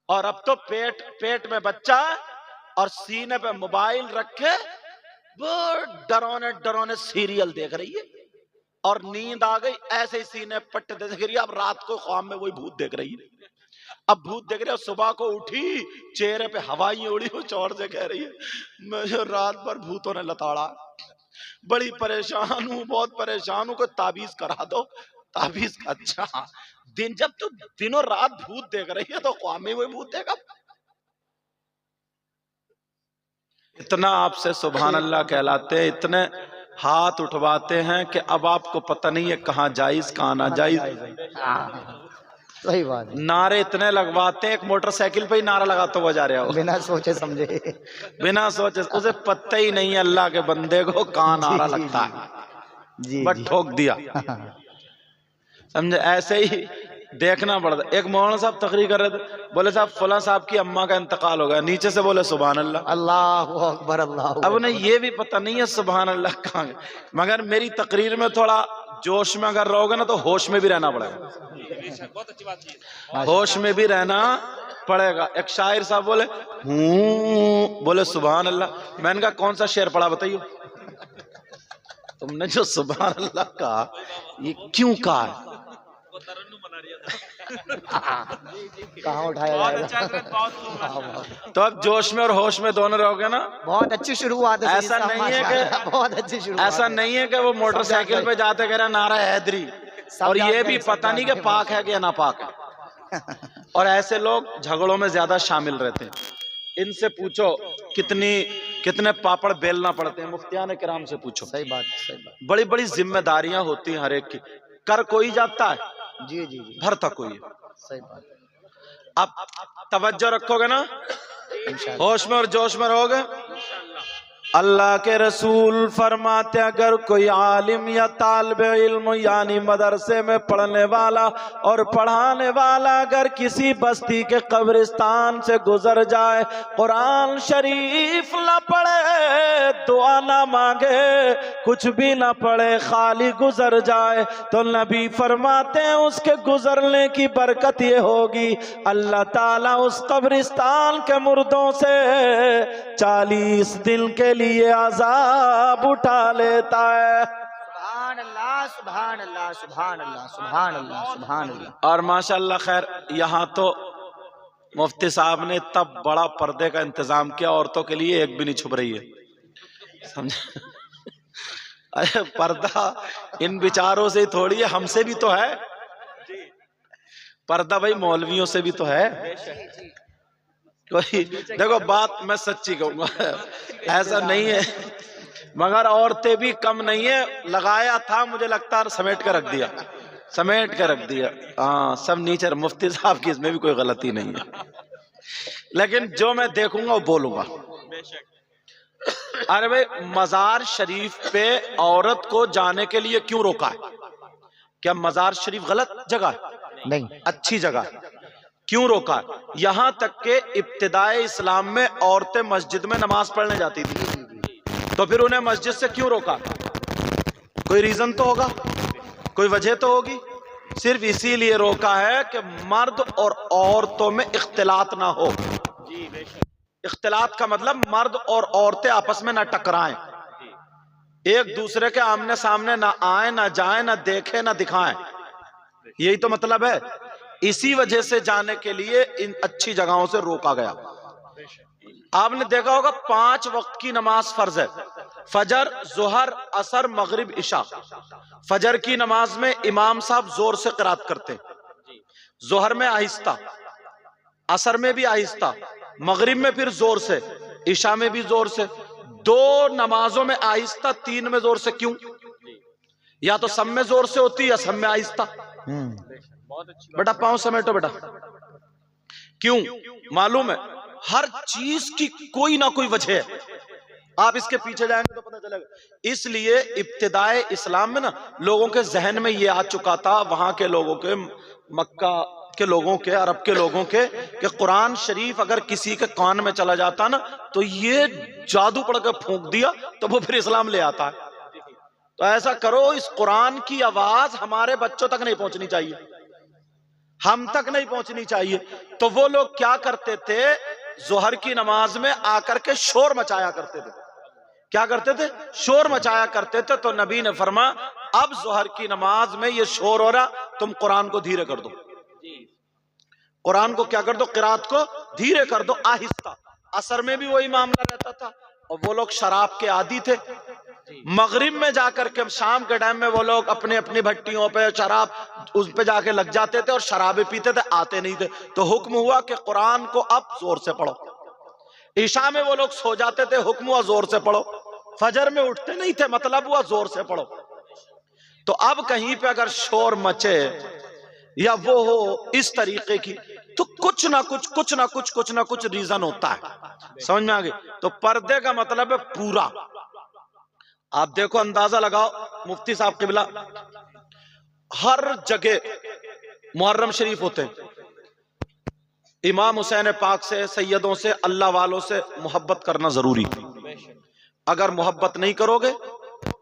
और अब तो पेट में बच्चा और सीने पे मोबाइल रखे वो डरावने डरावने सीरियल देख रही है, और नींद आ गई ऐसे ही सीने पट्टे देख रही है। अब रात को ख्वाब में वही भूत देख रही है। अब भूत देख रही है, सुबह को उठी चेहरे पे हवाई उड़ी, कुछ और से कह रही है मुझे रात भर भूतों ने लताड़ा, बड़ी परेशान हूँ, बहुत परेशान हूँ, कोई ताबीज करा दो। ताबीज? अच्छा, दिन जब तू दिनों रात भूत देख रही है तो ख्वाब में वही भूत देगा। इतना आपसे सुभान अल्लाह कहलाते हैं, इतने हाथ उठवाते हैं कि अब आपको पता नहीं है कहाँ जायज कहाँ ना जायज। सही बात है। नारे इतने लगवाते हैं, एक मोटरसाइकिल पे ही नारा लगाते हुआ जा रहा हो बिना सोचे समझे, बिना सोचे, उसे पता ही नहीं है अल्लाह के बंदे को कहाँ नारा लगता है, जी बस ठोक दिया। समझे? ऐसे ही देखना पड़ता। एक मौलाना साहब तकरीर कर रहे थे, बोले साहब फला साहब की अम्मा का इंतकाल हो गया, नीचे से बोले सुभान अल्लाह, अल्लाहु अकबर, अल्लाहु अब उन्हें ये भी पता नहीं है सुभान अल्लाह कहाँ गए। मगर मेरी तकरीर में थोड़ा जोश में अगर रहोगे ना तो होश में भी रहना पड़ेगा, होश में भी रहना पड़ेगा। एक शायर साहब बोले बोले सुभान अल्लाह। मैंने कहा कौन सा शेर पढ़ा बताइए। तुमने जो सुभान अल्लाह कहा ये क्यों कहा है? कहाँ उठाया जाएगा। तो अब जोश में और होश में दोनों रहोगे ना। बहुत अच्छी शुरुआत है। ऐसा नहीं है कि बहुत अच्छी शुरुआत, ऐसा नहीं है कि वो मोटरसाइकिल पे जाते कह रहा नारा हैदरी, और ये भी पता नहीं कि पाक है कि नापाक है। और ऐसे लोग झगड़ों में ज्यादा शामिल रहते हैं। इनसे पूछो कितने पापड़ बेलना पड़ते हैं, मुफ्तियान किराम से पूछो। सही बात, सही बात। बड़ी बड़ी जिम्मेदारियां होती हैं हर एक की, कर कोई जाता है, जी जी जी, भरता कोई है। सही बात। आप तवज्जो रखोगे ना, होश में और जोश में रहोगे। अल्लाह के रसूल फरमाते अगर कोई आलिम या तालिब इल्म यानी मदरसे में पढ़ने वाला और पढ़ाने वाला अगर किसी बस्ती के कब्रिस्तान से गुजर जाए, कुरान शरीफ ना पढ़े, दुआ ना मांगे, कुछ भी ना पढ़े, खाली गुजर जाए, तो नबी फरमाते हैं उसके गुजरने की बरकत ये होगी अल्लाह ताला उस कब्रिस्तान के मुर्दों से 40 दिन के लिए अजाब उठा लेता है। सुभान अल्लाह, सुभान अल्लाह, सुभान अल्लाह, सुभान अल्लाह, सुभान अल्लाह। और माशाअल्लाह खैर यहाँ तो मुफ्ती साहब ने तब बड़ा पर्दे का इंतजाम किया, औरतों के लिए एक भी नहीं छुप रही है, समझे? अरे पर्दा इन बिचारों से ही थोड़ी है, हमसे भी तो है पर्दा भाई, मौलवियों से भी तो है। कोई देखो बात मैं सच्ची कहूंगा, ऐसा नहीं है, मगर औरतें भी कम नहीं है। लगाया था मुझे लगता है समेट कर रख दिया, समेट कर रख दिया। हाँ सब नीचे। मुफ्ती साहब की इसमें भी कोई गलती नहीं है, लेकिन जो मैं देखूंगा वो बोलूंगा। अरे भाई मजार शरीफ पे औरत को जाने के लिए क्यों रोका है? क्या मजार शरीफ गलत जगह है? नहीं, अच्छी जगह है। क्यों रोका? यहां तक के इब्तिदाए इस्लाम में औरतें मस्जिद में नमाज पढ़ने जाती थी, तो फिर उन्हें मस्जिद से क्यों रोका? कोई रीजन तो होगा, कोई वजह तो होगी। सिर्फ इसीलिए रोका है कि मर्द और औरतों में इख्तिलात ना हो। इख्तिलात का मतलब मर्द और औरतें आपस में ना टकराएं, एक दूसरे के आमने सामने ना आए, ना जाए, ना देखे, ना दिखाएं, यही तो मतलब है। इसी वजह से जाने के लिए इन अच्छी जगहों से रोका गया। आपने देखा होगा 5 वक्त की नमाज फर्ज है, फजर, जोहर, असर, मगरिब, इशा। फजर की नमाज में इमाम साहब जोर से क़िरात करते हैं, जोहर में आहिस्ता, असर में भी आहिस्ता, मगरिब में फिर जोर से, इशा में भी जोर से। 2 नमाजों में आहिस्ता, 3 में जोर से। क्यों? या तो सब में जोर से होती है या सब में आहिस्ता। बेटा पांव समेटो बेटा। क्यों? मालूम है हर चीज की कोई ना कोई वजह है, आप इसके पीछे जाएंगे तो पता चलेगा। इसलिए इब्तिदाए इस्लाम में ना लोगों के जहन में ये आ चुका था, वहां के लोगों के, मक्का के लोगों के, अरब के लोगों के, कि कुरान शरीफ अगर किसी के कान में चला जाता ना तो ये जादू पढ़ के फूंक दिया तो वो फिर इस्लाम ले आता है। तो ऐसा करो इस कुरान की आवाज हमारे बच्चों तक नहीं पहुंचनी चाहिए। हम तक नहीं पहुंचनी चाहिए। तो वो लोग क्या करते थे, जोहर की नमाज में आकर के शोर मचाया करते थे। क्या करते थे? शोर मचाया करते थे। तो नबी ने फरमा, अब जोहर की नमाज में ये शोर हो रहा, तुम कुरान को धीरे कर दो। कुरान को क्या कर दो? किरात को धीरे कर दो, आहिस्ता। असर में भी वही मामला रहता था। और वो लोग शराब के आदी थे। मगरिब में जाकर के, शाम के टाइम में वो लोग अपने अपनी भट्टियों पे शराब उस पे जाके लग जाते थे और शराबे पीते थे, आते नहीं थे। तो हुक्म हुआ कि कुरान को अब जोर से पढ़ो। ईशा में वो लोग सो जाते थे, हुक्म हुआ जोर से पढ़ो। फजर में उठते नहीं थे, मतलब हुआ जोर से पढ़ो। तो अब कहीं पे अगर शोर मचे या वो हो इस तरीके की, तो कुछ ना कुछ रीजन होता है। समझ में आ गई? तो पर्दे का मतलब है पूरा। आप देखो, अंदाजा लगाओ, मुफ्ती साहब किबला हर जगह मुहर्रम शरीफ होते हैं। इमाम हुसैन पाक से, सैयदों से, अल्लाह वालों से मोहब्बत करना जरूरी। अगर मोहब्बत नहीं करोगे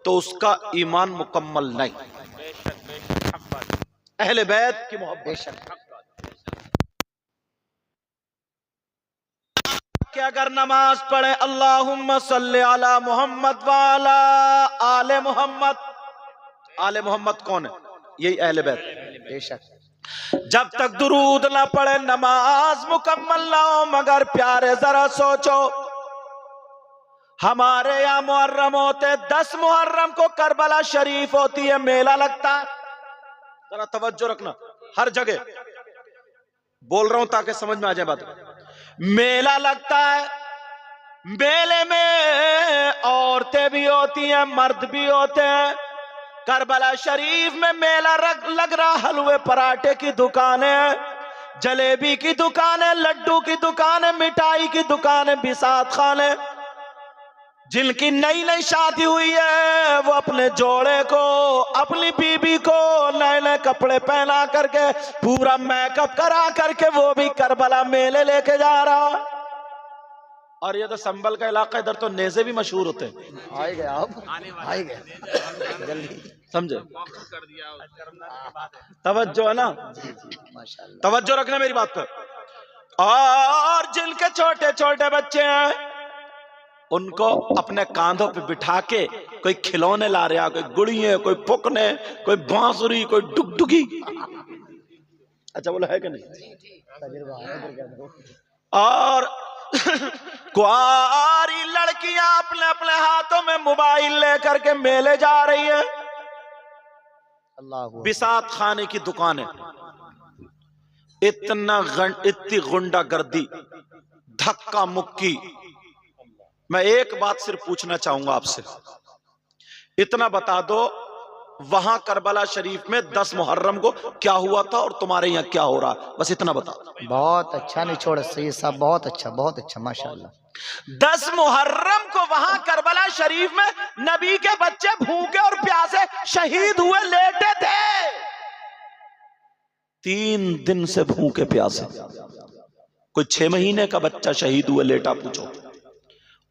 तो उसका ईमान मुकम्मल नहीं। अहले बैत की मोहब्बत कि अगर नमाज पढ़े अल्लाहुम्मा सल्ली अला मुहम्मद व अला आले मुहम्मद। आले मोहम्मद कौन है? यही अहले बैत। बेशक। जब तक दुरूद ना पढ़े नमाज मुकम्मल ना हो। मगर प्यारे जरा सोचो, हमारे यहाँ मुहर्रम होते 10 मुहर्रम को करबला शरीफ होती है, मेला लगता है। जरा तवज्जो रखना, हर जगह बोल रहा हूं ताकि समझ में आ जाए बात। मेला लगता है, मेले में औरतें भी होती हैं, मर्द भी होते हैं। करबला शरीफ में मेला लग रहा, हलवे पराठे की दुकानें, जलेबी की दुकानें, लड्डू की दुकानें, मिठाई की दुकानें, बिसात खाने। जिनकी नई नई शादी हुई है वो अपने जोड़े को, अपनी बीबी को नए नए कपड़े पहना करके, पूरा मेकअप करा करके वो भी करबला मेले लेके जा रहा। और ये तो संभल का इलाका, इधर तो नेज़े भी मशहूर होते हैं। आए गए आप, आए गए जल्दी, समझे? तवज्जो है ना? माशाल्लाह। तवज्जो रखना मेरी बात पर। और जिनके छोटे छोटे बच्चे हैं उनको अपने कांधों पे बिठा के कोई खिलौने ला रहा, कोई गुड़ियां, कोई पुकने, कोई बांसुरी, कोई डुगडुगी। अच्छा बोला है कि नहीं? और कुआरी लड़कियां अपने अपने हाथों में मोबाइल लेकर के मेले जा रही है। अल्लाह। बिसात खाने की दुकानें, इतनी गुंडागर्दी, धक्का मुक्की। मैं एक बात सिर्फ पूछना चाहूंगा आपसे, इतना बता दो, वहां करबला शरीफ में 10 मुहर्रम को क्या हुआ था और तुम्हारे यहाँ क्या हो रहा, बस इतना बता दो। बहुत अच्छा निचोड़ सही साहब, बहुत अच्छा माशाल्लाह। 10 मुहर्रम को वहां करबला शरीफ में नबी के बच्चे भूखे और प्यासे शहीद हुए, लेटे थे 3 दिन से भूखे प्यासे। कोई 6 महीने का बच्चा शहीद हुए, लेटा। पूछो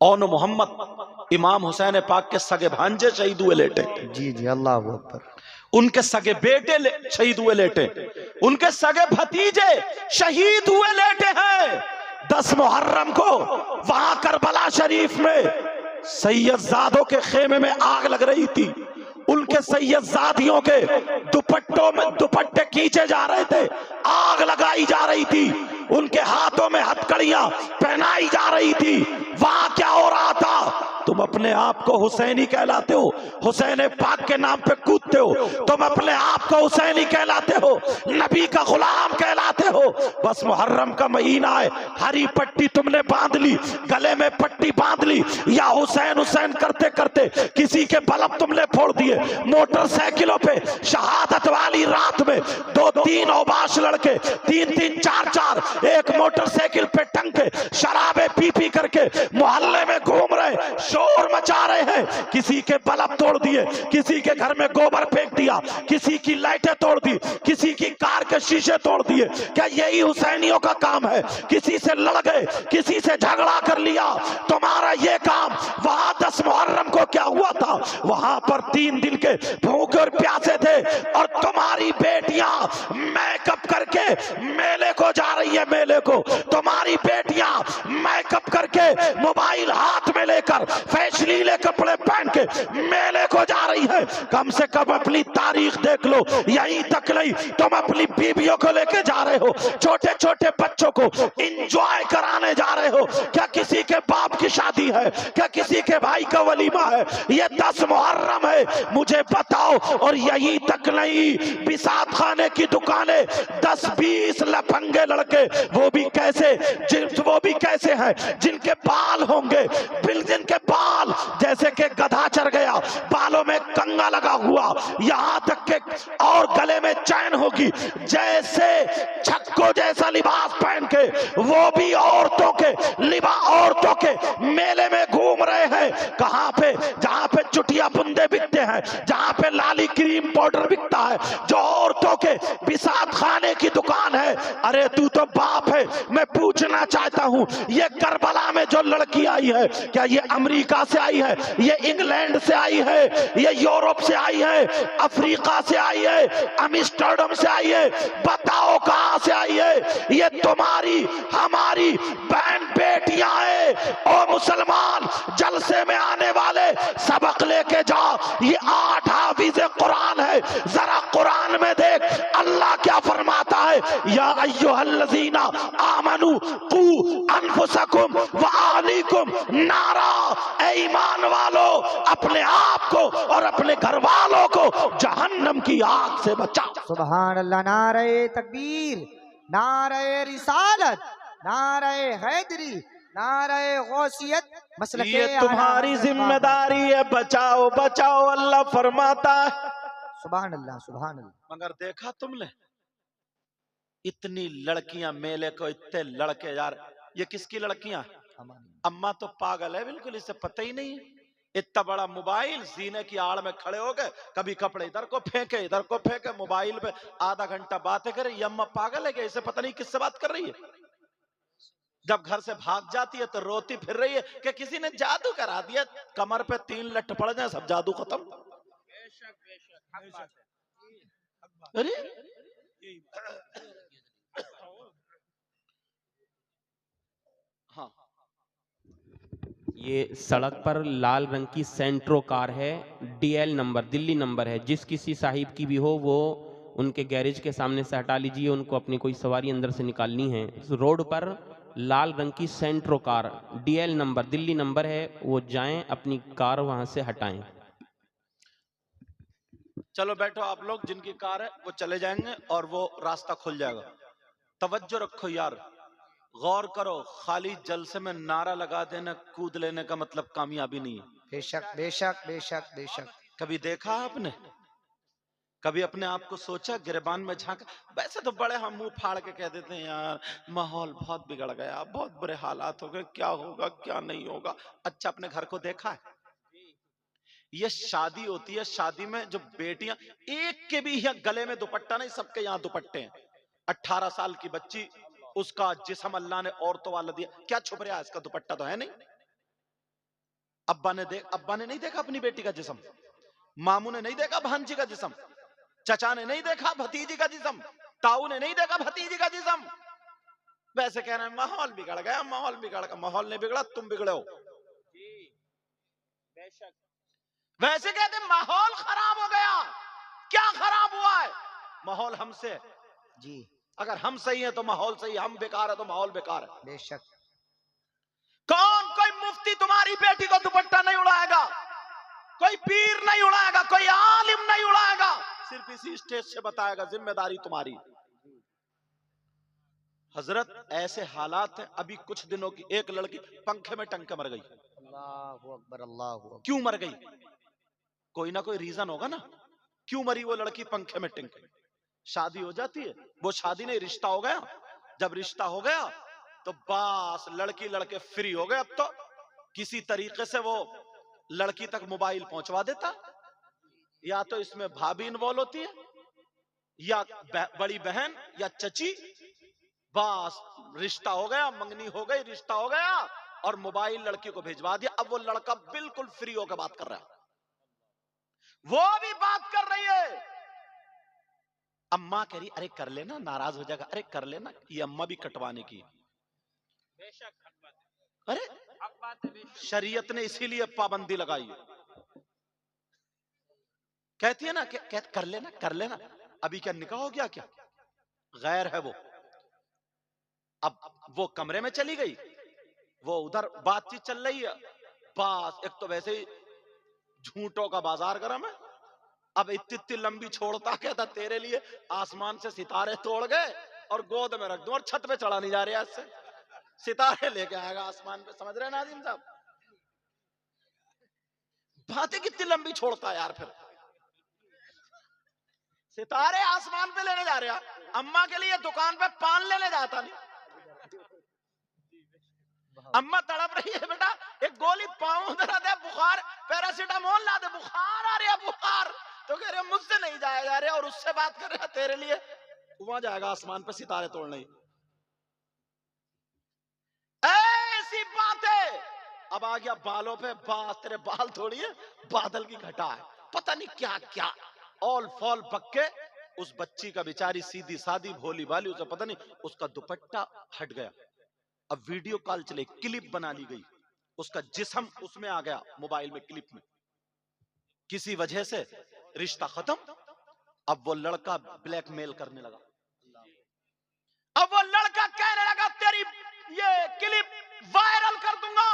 औन मोहम्मद इमाम हुसैन पाक के सगे भांजे शहीद हुए, लेटे। जी जी, अल्लाह अकबर। उनके सगे बेटे शहीद हुए, लेटे। उनके सगे भतीजे शहीद हुए, लेटे हैं। 10 मुहर्रम को वहां करबला शरीफ में सैयदजादों के खेमे में आग लग रही थी। उनके सैयदजादियों के दुपट्टों में दुपट्टे खींचे जा रहे थे, आग लगाई जा रही थी। उनके हाथों में हथकड़ियां पहनाई जा रही थी। वहां क्या हो रहा था? तुम अपने आप को हुसैनी कहलाते हो, हुसैन पाक के नाम पे कूदते हो, तुम अपने आप को हुसैनी कहलाते हो, नबी का गुलाम कहलाते हो। बस मुहर्रम का महीना है, हरी पट्टी तुमने बांध ली, गले में पट्टी बांध ली, या हुसैन हुसैन करते करते किसी के बल्ब तुमने फोड़ दिए। मोटरसाइकिलों पे शहादत वाली रात में 2-3 औबाश लड़के, 3-3 4-4 एक मोटरसाइकिल पे टंग के शराबे पी पी करके मोहल्ले में घूम रहे रहे, शोर मचा रहे हैं, किसी के बल्ब तोड़ दिए, किसी के घर में गोबर फेंक दिया, किसी की लाइटें तोड़ दी, किसी की कार के शीशे तोड़ दिए। क्या यही हुसैनियों का काम है? किसी से लड़ गए, किसी से झगड़ा कर लिया, तुम्हारा ये काम। वहां 10 मुहर्रम को क्या हुआ था? वहां पर 3 दिन के भूखे और प्यासे थे, और तुम्हारी बेटियां मेकअप करके मेले को जा रही है। मेले को तुम्हारी बेटियां मेकअप करके मोबाइल हाथ में लेकर फैशनीले कपड़े पहन के मेले को जा रही है। कम से कम अपनी तारीख देख लो। यहीं तक नहीं, तुम अपनी बीवियों को लेके जा रहे हो, छोटे छोटे बच्चों को एंजॉय कराने जा रहे हो। क्या किसी के बाप की शादी है? क्या किसी के भाई का वलीमा है? ये 10 मुहर्रम है, मुझे बताओ। और यहीं तक नहीं, बिसात खाने की दुकानें, 10-20 लफंगे लड़के, वो भी कैसे हैं जिनके बाल होंगे, जिनके बाल जैसे कि गधा चढ़ गया, बालों में कंगा लगा हुआ, यहां तक के और गले में चैन होगी, जैसे छक्को जैसा लिबास पहन के वो भी औरतों के मेले में घूम रहे हैं। कहां पे? जहां पे चुटिया बुंदे बिकते हैं, जहां पे लाली क्रीम पाउडर बिकता है, जो औरतों के बिसात खाने की दुकान है। अरे तू तो बाप है। मैं पूछना चाहता हूं, ये करबला में जो लड़की आई है, क्या ये अमेरिका से आई है? ये इंग्लैंड से आई है? ये यूरोप से आई है? अफ्रीका से आई है? एम्स्टर्डम से आई है? बताओ कहां से आई है? ये तुम्हारी हमारी बहन बेटियां हैं। ओ मुसलमान, जलसे में आने वाले सबक लेके जाओ। ये 8 हाफिज कुरान है। जरा कुरान में देख अल्लाह क्या फरमाता है, या अय्युहल्लज़ीना आमनू कू अनफुसकुम व अहलीकुम नारा। ऐ ईमान वालो, अपने आप को और अपने घर वालों को जहन्नम की आग से बचाओ। सुभान अल्लाह। नारे तकबीर, नारे रिसालत, नारे हैदरी, नारे गौसियत। ये तुम्हारी जिम्मेदारी है, बचाओ बचाओ, अल्लाह फरमाता है। सुभान अल्लाह, सुभान अल्लाह। मगर देखा तुमने, इतनी लड़कियां मेले को, इतने लड़के यार, ये किसकी लड़कियां? अम्मा तो पागल है बिल्कुल, इसे पता ही नहीं है। इतना बड़ा मोबाइल सीने की आड़ में खड़े हो गए, कभी कपड़े इधर को फेंके इधर को फेंके, मोबाइल पे आधा घंटा बातें करे। ये अम्मा पागल है क्या? इसे पता नहीं किससे बात कर रही है। जब घर से भाग जाती है तो रोती फिर रही है कि किसी ने जादू करा दिया, कमर पे 3 लठ पड़ जाए सब जादू खत्म। अरे हाँ, ये सड़क पर लाल रंग की सेंट्रो कार है, DL नंबर, दिल्ली नंबर है। जिस किसी साहिब की भी हो, वो उनके गैरेज के सामने से हटा लीजिए। उनको अपनी कोई सवारी अंदर से निकालनी है। रोड पर लाल रंग की Santro car, DL number, Delhi number है, वो जाएं, अपनी कार वहां से हटाएं। चलो बैठो आप लोग, जिनकी कार है वो चले जाएंगे और वो रास्ता खुल जाएगा। तवज्जो रखो यार, गौर करो। खाली जलसे में नारा लगा देना, कूद लेने का मतलब कामयाबी नहीं है। बेशक बेशक बेशक बेशक। कभी देखा आपने? कभी अपने आप को सोचा, गिरबान में झांका? वैसे तो बड़े हम मुंह फाड़ के कह देते हैं यार माहौल बहुत बिगड़ गया, बहुत बुरे हालात हो गए, क्या होगा क्या नहीं होगा। अच्छा, अपने घर को देखा है? ये शादी होती है, शादी में जो बेटियां, एक के भी यहाँ गले में दुपट्टा नहीं, सबके यहाँ दुपट्टे हैं। 18 साल की बच्ची, उसका जिस्म अल्लाह ने औरतों वाला दिया, क्या छुप रहा है? इसका दुपट्टा तो है नहीं। अब्बा ने नहीं देखा अपनी बेटी का जिस्म, मामू ने नहीं देखा भांजी का जिस्म, चचा ने नहीं देखा भतीजी का जिस्म, ताऊ ने नहीं देखा भतीजी का जिस्म। वैसे कह रहे हैं माहौल बिगड़ गया, माहौल बिगड़ गया। माहौल नहीं बिगड़ा, तुम बिगड़े हो। वैसे कहते माहौल खराब हो गया। क्या खराब हुआ है? माहौल हमसे जी। अगर हम सही हैं तो माहौल सही, हम बेकार है तो माहौल बेकार है। बेशक। कोई मुफ्ती तुम्हारी बेटी को दुपट्टा नहीं उड़ाएगा, कोई पीर नहीं उड़ाएगा, कोई आलिम नहीं उड़ाएगा, सिर्फ इसी स्टेज से बताएगा जिम्मेदारी तुम्हारी। हजरत, ऐसे हालात हैं। अभी कुछ दिनों की एक लड़की पंखे में टंग के मर गई। अल्लाहु अकबर, अल्लाहु अकबर। क्यों मर गई? कोई ना कोई रीजन होगा ना, क्यों मरी वो लड़की पंखे में टंग के? शादी हो जाती है, वो शादी नहीं, रिश्ता हो गया। जब रिश्ता हो गया तो बस लड़की लड़के फ्री हो गए। अब तो किसी तरीके से वो लड़की तक मोबाइल पहुंचवा देता, या तो इसमें भाभी इन्वॉल्व होती है या बड़ी बहन या चची, बस रिश्ता हो गया, मंगनी हो गई, रिश्ता हो गया, और मोबाइल लड़की को भिजवा दिया। अब वो लड़का बिल्कुल फ्री होकर बात कर रहा है, वो भी बात कर रही है। अम्मा कह रही अरे कर लेना, नाराज हो जाएगा, अरे कर लेना, ये अम्मा भी कटवाने की। अरे शरीयत ने इसीलिए पाबंदी लगाई है, कहती है ना कर लेना कर लेना। अभी क्या निकाह हो गया क्या? गैर है वो। अब वो कमरे में चली गई, वो उधर बातचीत चल रही है, बस एक तो वैसे ही झूठों का बाजार गरम है। अब इतनी लंबी छोड़ता, कहता तेरे लिए आसमान से सितारे तोड़ गए और गोद में रख दूं और छत पे चढ़ा नहीं जा रहा, इससे सितारे लेके आएगा आसमान पे। समझ रहे हैं नाज़िम साहब? बातें कितनी लंबी छोड़ता है यार। फिर सितारे आसमान पे लेने जा रहा, अम्मा के लिए दुकान पे पान लेने जाता नहीं। अम्मा तड़प रही है, बेटा एक गोली पाँव दे, बुखार, पैरासीटामोल ला दे, बुखार आ रहा, बुखार। तो कह रहे मुझसे नहीं जाया जा रहा, और उससे बात कर रहा तेरे लिए वहां जाएगा आसमान पे सितारे तोड़ने। ऐसी बातें। अब आ गया बालों पे, बात तेरे बाल थोड़ी है, बादल की घटा है, पता नहीं क्या क्या ऑल फॉल बक्के। उस बच्ची का बेचारी सीधी सादी भोली भाली, उसे पता नहीं, उसका दुपट्टा हट गया। अब वीडियो कॉल चले, क्लिप बना ली गई, उसका जिस्म उसमें आ गया मोबाइल में, क्लिप में। किसी वजह से रिश्ता खत्म। अब वो लड़का ब्लैकमेल करने लगा, अब वो लड़का कहने लगा तेरी ये क्लिप वायरल कर दूंगा,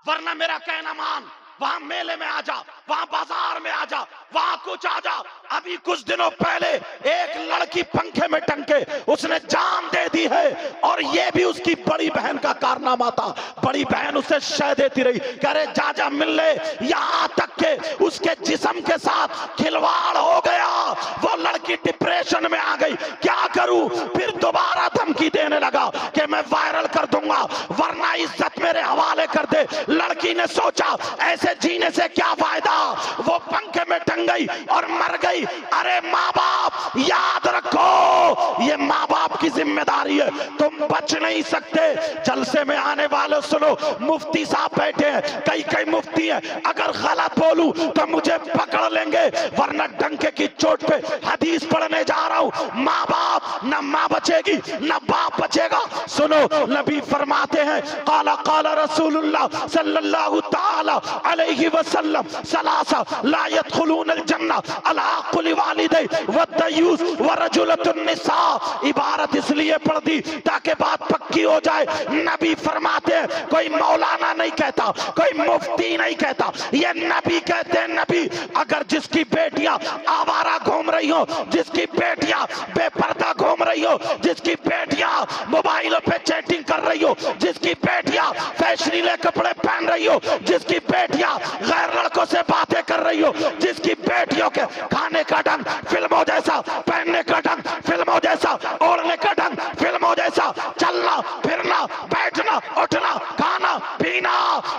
वरना मेरा कहना मान, वहां मेले में आ जा, वहां बाजार में आ जा, वहां कुछ आ जा। अभी कुछ दिनों पहले एक लड़की पंखे में टंग के उसने जान दे दी है, और ये भी उसकी बड़ी बहन का कारनामा था। बड़ी बहन उसे शय देती रही, कह रहे जा जा मिल ले, यहां तक के उसके जिस्म के साथ खिलवाड़ हो गया। वो लड़की डिप्रेशन में आ गई, क्या करूं? फिर दोबारा धमकी देने लगा कि मैं वायरल कर दूंगा, वरना इज्जत मेरे हवाले कर दे। लड़की ने सोचा ऐसे जीने से क्या फायदा, वो पंखे में टंग गई और मर गई। अरे माँ बाप याद रखो, ये माँ बाप की जिम्मेदारी है, तुम बच नहीं सकते। जलसे में आने वाले सुनो, मुफ्ती साहब बैठे हैं, कई मुफ्ती हैं, अगर गलत बोलूं तो मुझे पकड़ लेंगे, वरना डंके की चोट पे हदीस पढ़ने जा रहा हूं। माँ बाप, न माँ बचेगी न बाप बचेगा। सुनो, नबी फरमाते हैं काला काला रसूलुल्लाह सल्लल्लाहु ताला अलैहि वसल्लम सलासा ला यदखुलूनल जन्नह अल-आक़िल वालिदै वद्दयूस वरजुलतुन निसा। इबारत इसलिए पढ़ दी ताकि बात पक्की हो जाए। नबी फरमाते हैं, कोई मौलाना नहीं कहता, कोई मुफ्ती नहीं कहता, ये नबी कहते हैं। नबी, अगर जिसकी बेटियां आवारा घूम रही हो, जिसकी बेटियां बेपर्दा घूम रही हो, जिसकी बेटियां मोबाइलों पे चैटिंग कर रही हो, जिसकी बेटियां फैशनीले कपड़े पहन रही हो, जिसकी बेटियां गैर लड़कों से बातें कर रही हो, जिसकी बेटियों के खाने का ढंग फिल्मों जैसा, पहनने का ढंग फिल्मों जैसा, ओढ़ने का ढंग फिल्मों जैसा, चलना फिरना बैठना उठना खाना पीना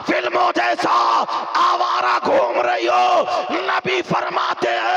फिल्मों जैसा, आवारा घूम रही हो, नबी फरमाते हैं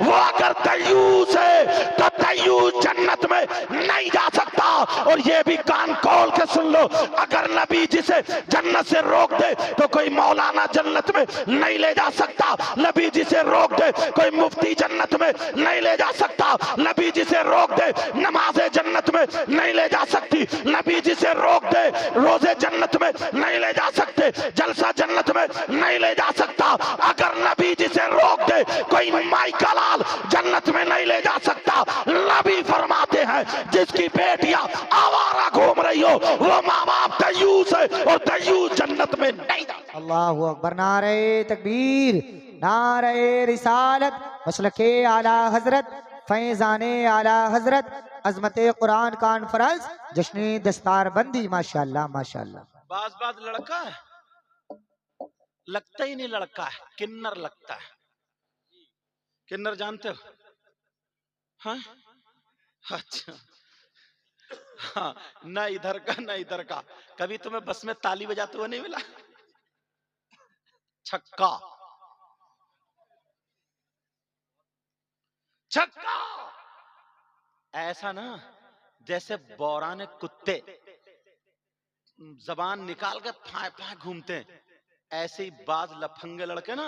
वो अगर दयूस है तो दयूस जन्नत में नहीं जा सकता। और ये भी कान खोल के सुन लो, अगर नबी जिसे जन्नत से रोक दे तो कोई मौलाना जन्नत में नहीं ले जा सकता। नबी जिसे रोक दे कोई मुफ्ती जन्नत में नहीं ले जा सकता। नबी जिसे रोक दे नमाज़े जन्नत में नहीं ले जा सकती। नबी जिसे रोक दे रोजे जन्नत में नहीं ले जा सकते, जलसा जन्नत में नहीं ले जा सकता। अगर नबी जिसे रोक दे कोई माई का लाल जन्नत में नहीं ले जा सकता। नबी फरमाते हैं जिसकी बेटियां आवारा घूम रही हो वो माँ बाप दयूस है, और दयूस जन्नत में नहीं जा सकता। अल्लाहु अकबर, नारे तकबीर, नारे रिसालत, मसलके आला हजरत, फैजाने आला हजरत, अजमते कुरान कॉन्फ्रेंस, जश्न दस्तार बंदी। माशाल्लाह माशाल्लाह। बाज लड़का है, लगता ही नहीं लड़का है, किन्नर लगता है। किन्नर जानते हो? हाँ अच्छा, हाँ, न इधर का न इधर का। कभी तुम्हें बस में ताली बजाते हुए नहीं मिला? छक्का, छक्का। ऐसा ना जैसे बौराने कुत्ते जबान निकाल के फाय फाय घूमते हैं, ऐसे ही बाज लफंगे लड़के ना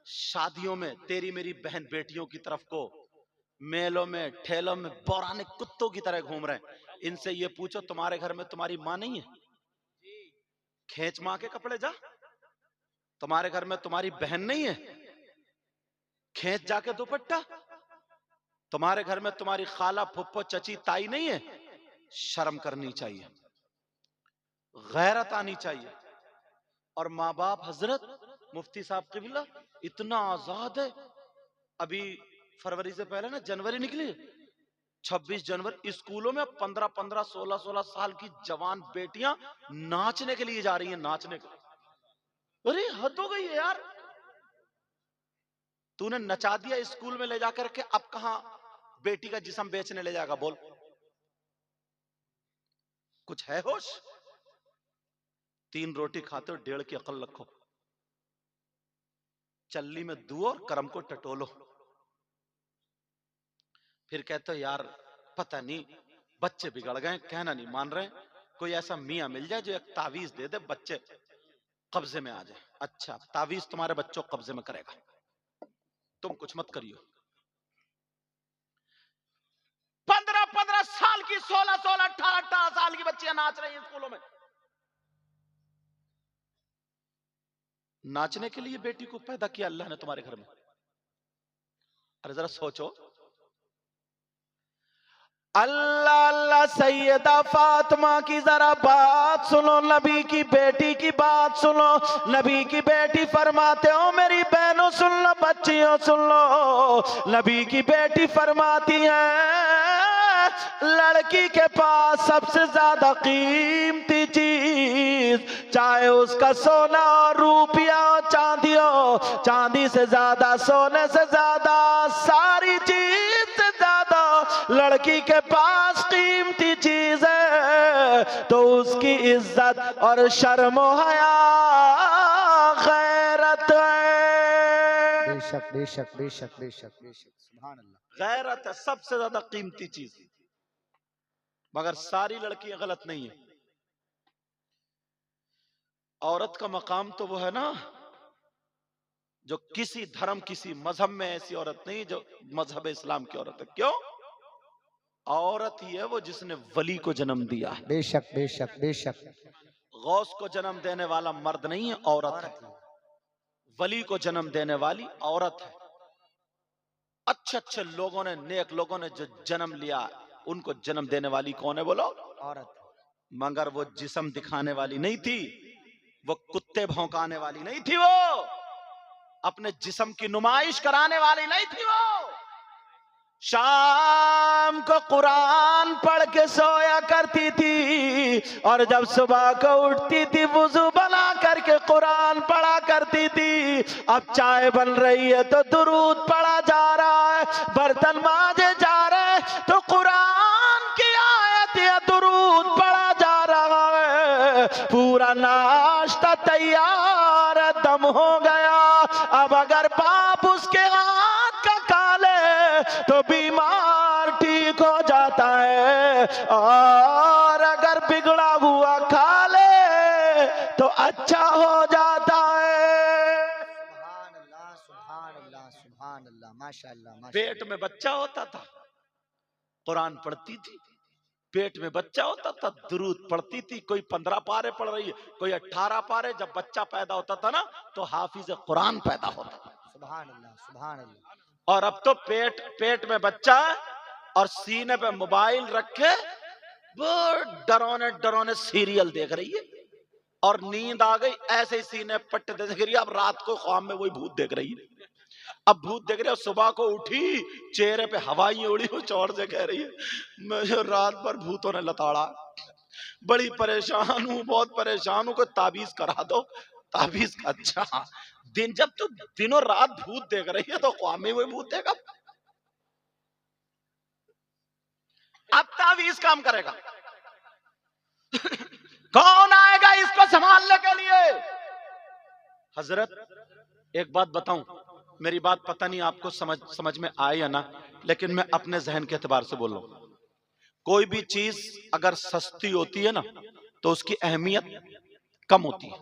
शादियों में तेरी मेरी बहन बेटियों की तरफ को मेलों में ठेलों में बौराने कुत्तों की तरह घूम रहे हैं। इनसे ये पूछो तुम्हारे घर में तुम्हारी माँ नहीं है? खींच माँ के कपड़े जा। तुम्हारे घर में तुम्हारी बहन नहीं है? खींच जाके दुपट्टा। तुम्हारे घर में तुम्हारी खाला फुप्पो चची ताई नहीं है? शर्म करनी चाहिए, गैरत आनी चाहिए। और माँ बाप हजरत मुफ्ती साहब क़िबला इतना आजाद है। अभी फरवरी से पहले ना जनवरी निकली, 26 जनवरी, स्कूलों में 15-15, 16-16 साल की जवान बेटियां नाचने के लिए जा रही हैं, नाचने के लिए। अरे हद हो गई है यार, तूने नचा दिया स्कूल में ले जाकर के, अब कहां बेटी का जिस्म बेचने ले जाएगा? बोल, कुछ है होश? 3 रोटी खाते हो, 1.5 की अकल रखो। चल्ली में दुओ और करम को टटोलो। फिर कहते हो यार पता नहीं बच्चे बिगड़ गए, कहना नहीं मान रहे। कोई ऐसा मियां मिल जाए जो एक तावीज दे दे, बच्चे कब्जे में आ जाए। अच्छा, तावीज तुम्हारे बच्चों को कब्जे में करेगा, तुम कुछ मत करियो। 15-15 साल की, 16-16, 18-18 साल की बच्चियां नाच रही हैं स्कूलों में। नाचने के लिए बेटी को पैदा किया अल्लाह ने तुम्हारे घर में? अरे जरा सोचो। अल्लाह अल्लाह, सैयदा फातिमा की जरा बात सुनो, नबी की बेटी की बात सुनो। नबी की बेटी फरमाते हो, मेरी बहनों सुन लो, बच्चियों सुन लो, नबी की बेटी फरमाती है लड़की के पास सबसे ज्यादा कीमती चीज, चाहे उसका सोना और रुपया हो, चांदी हो, चांदी से ज्यादा, सोने से ज्यादा, सारी चीज से ज्यादा लड़की के पास कीमती चीज है तो उसकी इज्जत और शर्म हया गैरत है। बेशक बेशक बेशक बेशक बेशक, सुभान अल्लाह। गैरत है सबसे ज्यादा कीमती चीज। मगर सारी लड़कियां गलत नहीं है। औरत का मकाम तो वो है ना जो किसी धर्म, किसी मजहब में ऐसी औरत नहीं जो मजहब इस्लाम की औरत है। क्यों? औरत ही है वो जिसने वली को जन्म दिया है। बेशक बेशक बेशक। गौस को जन्म देने वाला मर्द नहीं है, औरत है। वली को जन्म देने वाली औरत है। अच्छे अच्छे लोगों ने, नेक लोगों ने जो जन्म लिया, उनको जन्म देने वाली कौन है? बोलो, औरत। मगर वो जिस्म दिखाने वाली नहीं थी, वो कुत्ते भौंकाने वाली नहीं थी, वो अपने जिस्म की नुमाइश कराने वाली नहीं थी। वो शाम को कुरान पढ़ के सोया करती थी और जब सुबह को उठती थी वुजू बना करके कुरान पढ़ा करती थी। अब चाय बन रही है तो दुरूद पढ़ा जा रहा है, बर्तन माजे जा रहे तो कुरान की आयत या दुरूद पढ़ा जा रहा है। पूरा नाश्ता तैयार, दम हो गया। अब अगर बाप उसके हाथ का काले तो बीमार ठीक हो जाता है, और अगर बिगड़ा हुआ खा ले तो अच्छा हो जाता है। सुभान अल्लाह सुभान अल्लाह सुभान अल्लाह, माशाअल्लाह। पेट में बच्चा होता था, कुरान पढ़ती थी। पेट में बच्चा होता था, दुरूद पढ़ती थी। कोई 15 पारे पढ़ रही है, कोई 18 पारे। जब बच्चा पैदा होता था ना तो हाफिज कुरान पैदा होता था। सुभान अल्लाह सुभान अल्लाह। और अब तो पेट में बच्चा और सीने पे मोबाइल रखे वो डरोने डरोने सीरियल देख रही है, और नींद आ गई ऐसे ही सीने पट्टे देख रही है। अब रात को ख्वाब में वही भूत देख रही है। अब भूत देख रही है, सुबह को उठी, चेहरे पे हवाई उड़ी, वो चौड़ से कह रही है मैं रात भर भूतों ने लताड़ा, बड़ी परेशान हूँ, बहुत परेशान हूँ, कोई ताबीज करा दो। ताबीज का? अच्छा, दिन जब तू दिनों रात भूत देख रही है तो ख्वाब में वही भूत देगा। अब ताबीज काम करेगा? कौन आएगा इसको संभालने के लिए? हजरत एक बात बताऊं, मेरी बात पता नहीं आपको समझ में आए या ना, लेकिन मैं अपने जहन के एतबार से बोल रहा हूं। कोई भी चीज अगर सस्ती होती है ना तो उसकी अहमियत कम होती है,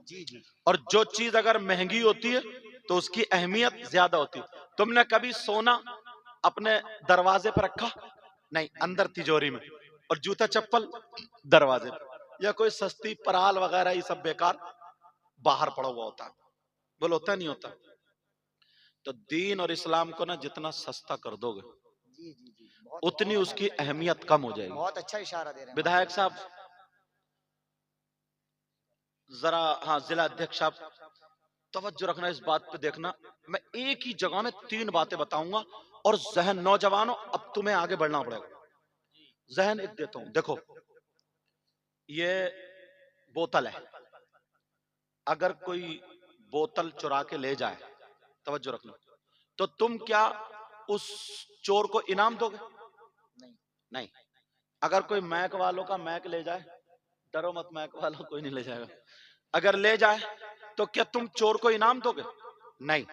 जी जी और जो चीज अगर महंगी होती है तो उसकी अहमियत ज्यादा होती है। तुमने कभी सोना अपने दरवाजे पर रखा? नहीं, अंदर तिजोरी में, और जूता चप्पल दरवाजे पर। या कोई सस्ती पराल वगैरह ये सब बेकार बाहर पड़ा हुआ होता है, बोलो होता नहीं होता? तो दीन और इस्लाम को ना जितना सस्ता कर दोगे जी जी जी बहुत उतनी उसकी अहमियत कम हो जाएगी। बहुत अच्छा इशारा दे रहे हैं विधायक साहब जरा, हाँ जिला अध्यक्ष साहब तवज्जो रखना, इस बात पे देखना, मैं एक ही जगह में 3 बातें बताऊंगा और जहन, नौजवानों अब तुम्हें आगे बढ़ना पड़ेगा। जहन एक देता हूं, देखो ये बोतल है, अगर कोई बोतल चुरा के ले जाए, तवज्जो रखना, तो तुम क्या उस चोर को इनाम दोगे? नहीं नहीं। अगर कोई मैक वालों का मैक ले जाए, डरो मत, मैक वालों कोई नहीं ले जाएगा, अगर ले जाए तो क्या तुम चोर को इनाम दोगे? नहीं।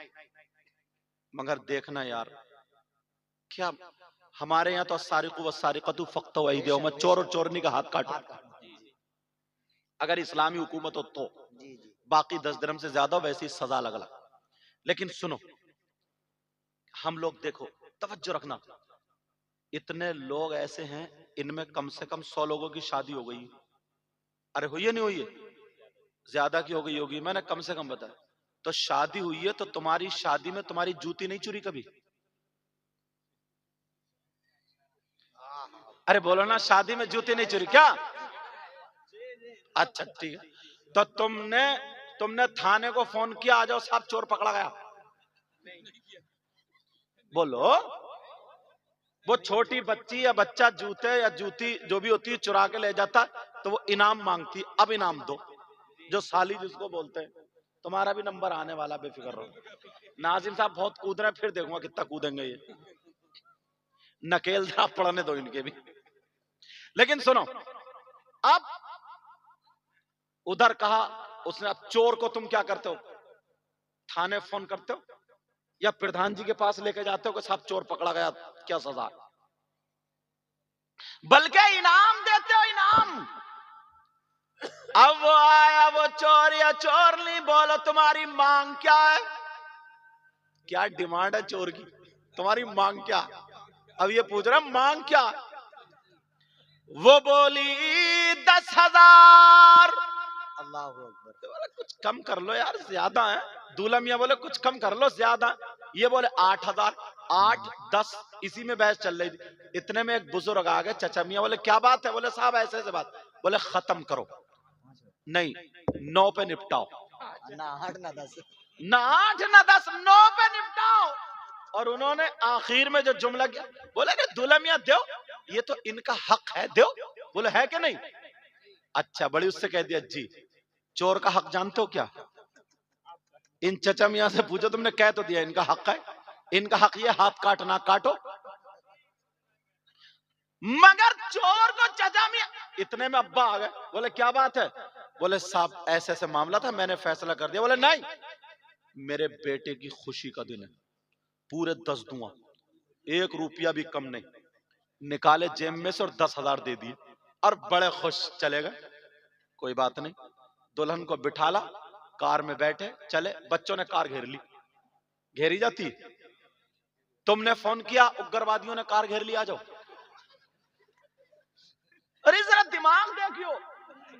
मगर देखना यार, क्या हमारे यहाँ तो सारिकु व सारिकतु फक्तु अयदिहुमा, चोर और चोरनी का हाथ काटो, अगर इस्लामी हुकूमत हो तो। जी जी बाकी 10 दिरहम से ज्यादा वैसी सजा अलग अलग। लेकिन सुनो, हम लोग देखो, तवज्जो रखना, इतने लोग ऐसे हैं, इनमें कम से कम 100 लोगों की शादी हो गई। अरे हुई है नहीं हुई है? ज्यादा की हो गई होगी, मैंने कम से कम बताया। तो शादी हुई है तो तुम्हारी शादी में तुम्हारी जूती नहीं चुरी कभी? अरे बोलो ना, शादी में जूती नहीं चुरी क्या? अच्छा ठीक है, तो तुमने थाने को फोन किया, आ जाओ साहब चोर पकड़ा गया? बोलो। वो छोटी बच्ची या बच्चा जूते या जूती जो भी होती है चुरा के ले जाता, तो वो इनाम मांगती, अब इनाम दो, जो साली जिसको बोलते हैं। तुम्हारा भी नंबर आने वाला, बेफिक्र रहो। नाजिम साहब बहुत कूद रहे हैं, फिर देखूंगा कितना कूदेंगे ये, नकेल आप पढ़ने दो इनके भी। लेकिन सुनो, अब उधर कहा उसने, अब चोर को तुम क्या करते हो? थाने फोन करते हो या प्रधान जी के पास लेके जाते हो कि साहब चोर पकड़ा गया, क्या सजा? बल्कि इनाम देते हो, इनाम। अब वो आया वो चोर या चोरनी, बोलो तुम्हारी मांग क्या है? क्या डिमांड है चोर की? तुम्हारी मांग क्या? अब ये पूछ रहा मांग क्या? वो बोली 10,000। अल्लाह अकबर। तो बोले कुछ कम कर लो यार, ज्यादा है। दूल्हा मियां बोले कुछ कम कर लो, ज्यादा। ये बोले 8,000, 8, 10, इसी में बहस चल रही थी। इतने में एक बुजुर्ग आ गए, चचा मियां, बोले क्या बात है? बोले साहब ऐसे ऐसे बात। बोले खत्म करो, नहीं 9 पे निपटाओ, ना 8 ना 10, ना 8 ना 10, 9 पे निपटाओ। और उन्होंने आखिर में जो जुमला किया, बोले अरे दूल्हा मियां दो, ये तो इनका हक है, दो। बोले है कि नहीं? अच्छा, बड़ी उससे कह दिया जी, चोर का हक जानते हो क्या? इन चचा मियां से पूछो, तुमने कह तो दिया इनका हक है, इनका हक ये हाथ काटना, काटो। मगर चोर को चचा मियां, इतने में अब्बा आ गए, बोले क्या बात है? बोले साहब ऐसे ऐसे मामला था, मैंने फैसला कर दिया। बोले नहीं, मेरे बेटे की खुशी का दिन है, पूरे 10 दूंगा, 1 रुपया भी कम नहीं। निकाले जेब में से और 10,000 दे दिए, और बड़े खुश चले गए। कोई बात नहीं, दुल्हन को बिठाला, कार में बैठे चले। बच्चों ने कार घेर ली, घेरी जाती। तुमने फोन किया, उग्रवादियों ने कार घेर ली, आ जाओ। अरे जरा दिमाग देखियो,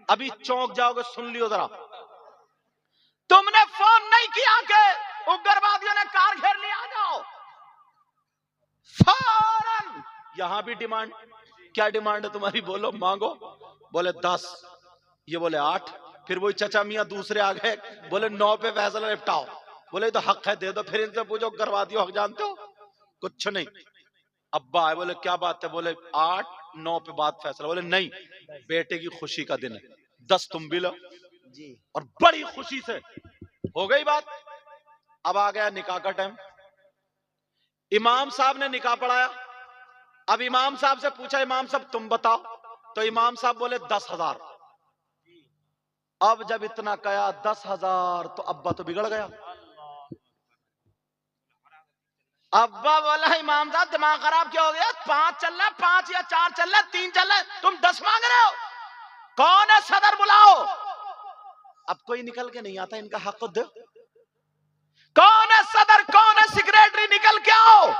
अभी चौंक जाओगे, सुन लियो जरा। तुमने फोन नहीं किया कि उग्रवादियों ने कार घेर ली, आ जाओ। फौरन यहां भी डिमांड, क्या डिमांड है तुम्हारी? बोलो, मांगो। बोले 10, ये बोले 8। फिर वही चचा मियां दूसरे आ गए, बोले 9 पे फैसला निपटाओ। बोले तो हक है, दे दो। फिर इनसे पूछो उग्रवादियों हक जानते हो? कुछ नहीं। अब्बा आए, बोले क्या बात है? बोले 8, 9 पे बात फैसला। बोले नहीं, बेटे की खुशी का दिन है, 10 तुम भी लो जी। और बड़ी खुशी से हो गई बात। अब आ गया निकाह का टाइम, इमाम साहब ने निकाह पढ़ाया। अब इमाम साहब से पूछा, इमाम साहब तुम बताओ, तो इमाम साहब बोले 10,000। अब जब इतना कहा 10,000, तो अब्बा तो बिगड़ गया। अब्बा बोला इमाम साहब दिमाग खराब क्या हो गया, 5 चल रहा है, 5 या 4 चल रहा है, 3 चल रहा है, तुम 10 मांग रहे हो, कौन है सदर बुलाओ। अब कोई निकल के नहीं आता, इनका हक दो, कौन है सदर, कौन है सेक्रेटरी, निकल के आओ।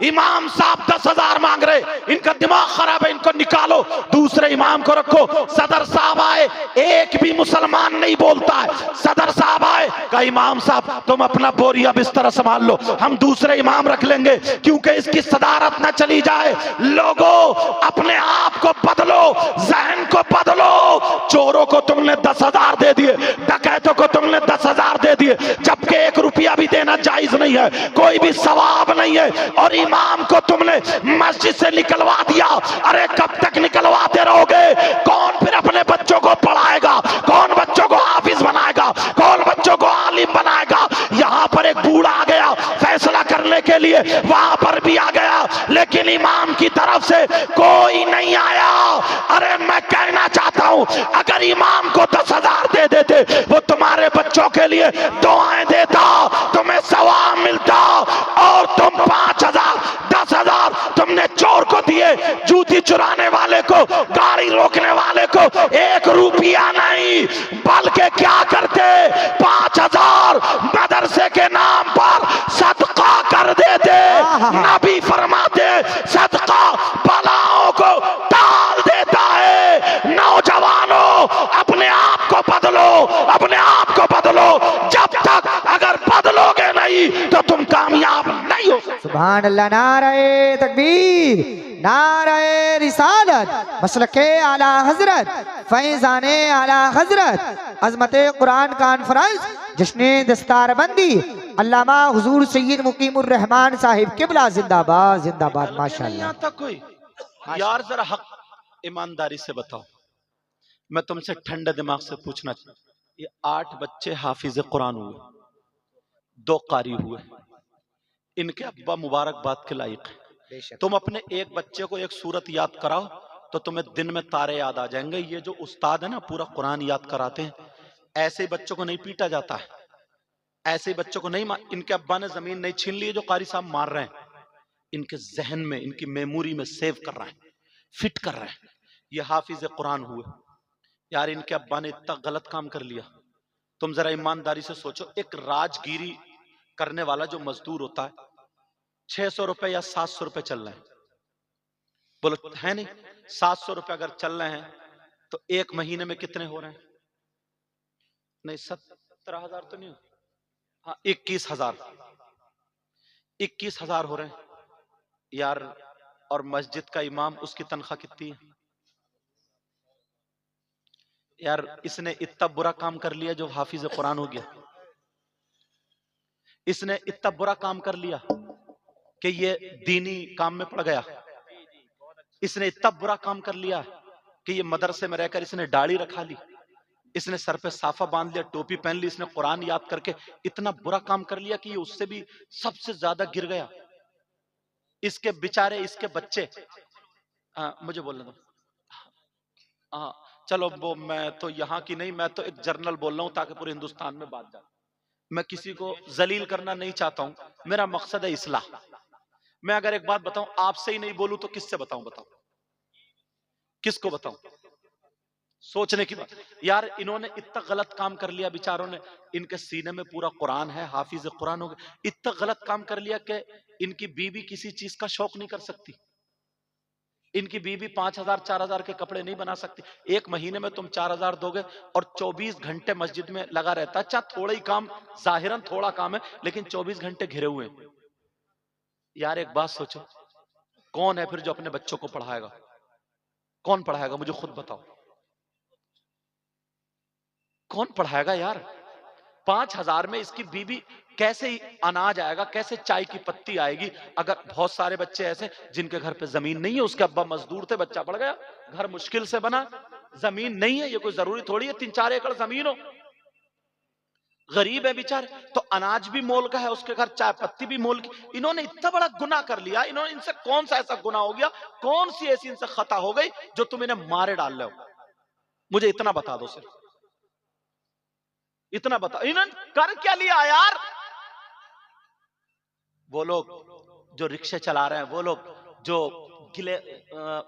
इमाम साहब 10,000 मांग रहे, इनका दिमाग खराब है, इनको निकालो, दूसरे इमाम को रखो। सदर साहब आए, एक भी मुसलमान नहीं बोलता है। सदर साहब आए, कहा इमाम साहब तुम अपना बोरिया बिस्तर संभाल लो, हम दूसरे इमाम रख लेंगे, क्योंकि इसकी सदारत ना चली जाए। लोगों अपने आप को बदलो, जहन को बदलो। चोरों को तुमने 10,000 दे दिए, डकैतों को तुमने 10,000 दे दिए, जबकि 1 रुपया भी देना जायज नहीं है, कोई भी सवाब नहीं है। और इमाम को तुमने मस्जिद से निकलवा दिया। अरे कब तक निकलवाते रहोगे? कौन फिर अपने बच्चों को पढ़ाएगा? कौन बच्चों को हाफिज बनाएगा? कौन बच्चों को आलिम बनाएगा? यहां पर एक बूढ़ा आ गया फैसला करने के लिए, वहां पर भी आ गया, लेकिन इमाम की तरफ से कोई नहीं आया। अरे मैं कहना चाहता हूं, अगर इमाम को 10,000 दे देते, वो तुम्हारे बच्चों के लिए दुआएं देता, तुम्हें सवाब मिलता। और तुम 5,000 10,000 तुमने चोर को दिए, जूती चुराने वाले को, गाड़ी रोकने वाले को 1 रुपया नहीं, बल्कि क्या करते, 5,000 मदरसे के नाम पर सदका कर देते। नबी फरमाते सदका बलाओं को टाल देता है। नौजवानों अपने आप को बदलो, अपने आप को बदलो। जब तक अगर बदलोगे नहीं तो तुम कामयाब नहीं हो सकते। सुभान अल्लाह, नारे तकबीर, नारे रिसालत, मसलके आला हजरत, फैजाने आला हजरत, अजमते कुरान कॉन्फ्रेंस, जश्ने दस्तारबंदी, अल्लामा हुजूर सैयद मुकीमुर रहमान साहिब किबला जिंदाबाद जिंदाबाद। माशाअल्लाह। आता कोई यार जरा हक ईमानदारी से बताओ, मैं तुमसे ठंडे दिमाग से पूछना चाहता, ये 8 बच्चे हाफिज कुरान हुए, 2 कारी हुए, इनके अब्बा मुबारकबाद के लायक है। तुम अपने एक बच्चे को एक सूरत याद कराओ तो तुम्हें दिन में तारे याद आ जाएंगे। ये जो उस्ताद है ना पूरा कुरान याद कराते हैं, ऐसे बच्चों को नहीं पीटा जाता है, ऐसे बच्चों को नहीं इनके अब्बा ने जमीन नहीं छीन ली है जो कारी साहब मार रहे हैं, इनके जहन में, इनकी मेमोरी में सेव कर रहे हैं, फिट कर रहे हैं। ये हाफिज कुरान हुए यार, इनके अब्बा ने इतना गलत काम कर लिया। तुम जरा ईमानदारी से सोचो, एक राजगिरी करने वाला जो मजदूर होता है, 600 रुपए या 700 रुपए चल रहे हैं, बोलो है नहीं, 700 रुपए अगर चल रहे हैं तो 1 महीने में कितने हो रहे हैं? नहीं 17,000 तो नहीं, हाँ 21,000, 21,000 हो रहे हैं यार। और मस्जिद का इमाम, उसकी तनख्वाह कितनी है यार? इसने इतना बुरा काम कर लिया जो हाफिज कुरान हो गया, इसने इतना बुरा काम कर लिया कि ये दीनी काम में पड़ गया, इसने इतना बुरा काम कर लिया कि ये मदरसे में रहकर इसने दाढ़ी रखा ली, इसने सर पे साफा बांध लिया, टोपी पहन ली, इसने कुरान याद करके इतना बुरा काम कर लिया कि ये उससे भी सबसे ज्यादा गिर गया। इसके बेचारे, इसके बच्चे, मुझे बोलने दो, हाँ चलो वो मैं तो यहाँ की नहीं, मैं तो एक जर्नल बोल रहा हूँ ताकि पूरे हिंदुस्तान में बात जाए। मैं किसी को जलील करना नहीं चाहता हूं, मेरा मकसद है इस्लाह। मैं अगर एक बात बताऊं, आपसे ही नहीं बोलूं तो किससे बताऊं? बताओ किसको बताऊं? सोचने की बात यार, इन्होंने इतना गलत काम कर लिया बेचारों ने, इनके सीने में पूरा कुरान है, हाफिज कुरान हो गए, इतना गलत काम कर लिया कि इनकी बीवी किसी चीज का शौक नहीं कर सकती, इनकी बीवी 5,000 4,000 के कपड़े नहीं बना सकती। 1 महीने में तुम 4,000 दोगे और 24 घंटे मस्जिद में लगा रहता है। अच्छा थोड़ा ही काम, जाहिरन थोड़ा काम है, लेकिन 24 घंटे घिरे हुए हैं। यार एक बात सोचो, कौन है फिर जो अपने बच्चों को पढ़ाएगा? कौन पढ़ाएगा? मुझे खुद बताओ, कौन पढ़ाएगा यार? 5,000 में इसकी बीवी कैसे अनाज आएगा, कैसे चाय की पत्ती आएगी? अगर बहुत सारे बच्चे ऐसे जिनके घर पे जमीन नहीं है, उसके अब्बा मजदूर थे, बच्चा पड़ गया, घर मुश्किल से बना, जमीन नहीं है, ये कोई जरूरी थोड़ी है 3-4 एकड़ जमीन हो, गरीब है बेचारे, तो अनाज भी मोल का है उसके घर, चाय पत्ती भी मोल की। इन्होंने इतना बड़ा गुनाह कर लिया, इन्होंने, इनसे कौन सा ऐसा गुनाह हो गया, कौन सी ऐसी इनसे खता हो गई जो तुम इन्हें मारे डाल रहे हो? मुझे इतना बता दो सिर्फ, इतना बता, इन्होंने कर क्या लिया यार? वो लोग जो रिक्शे चला रहे हैं वो लोग, जो गिले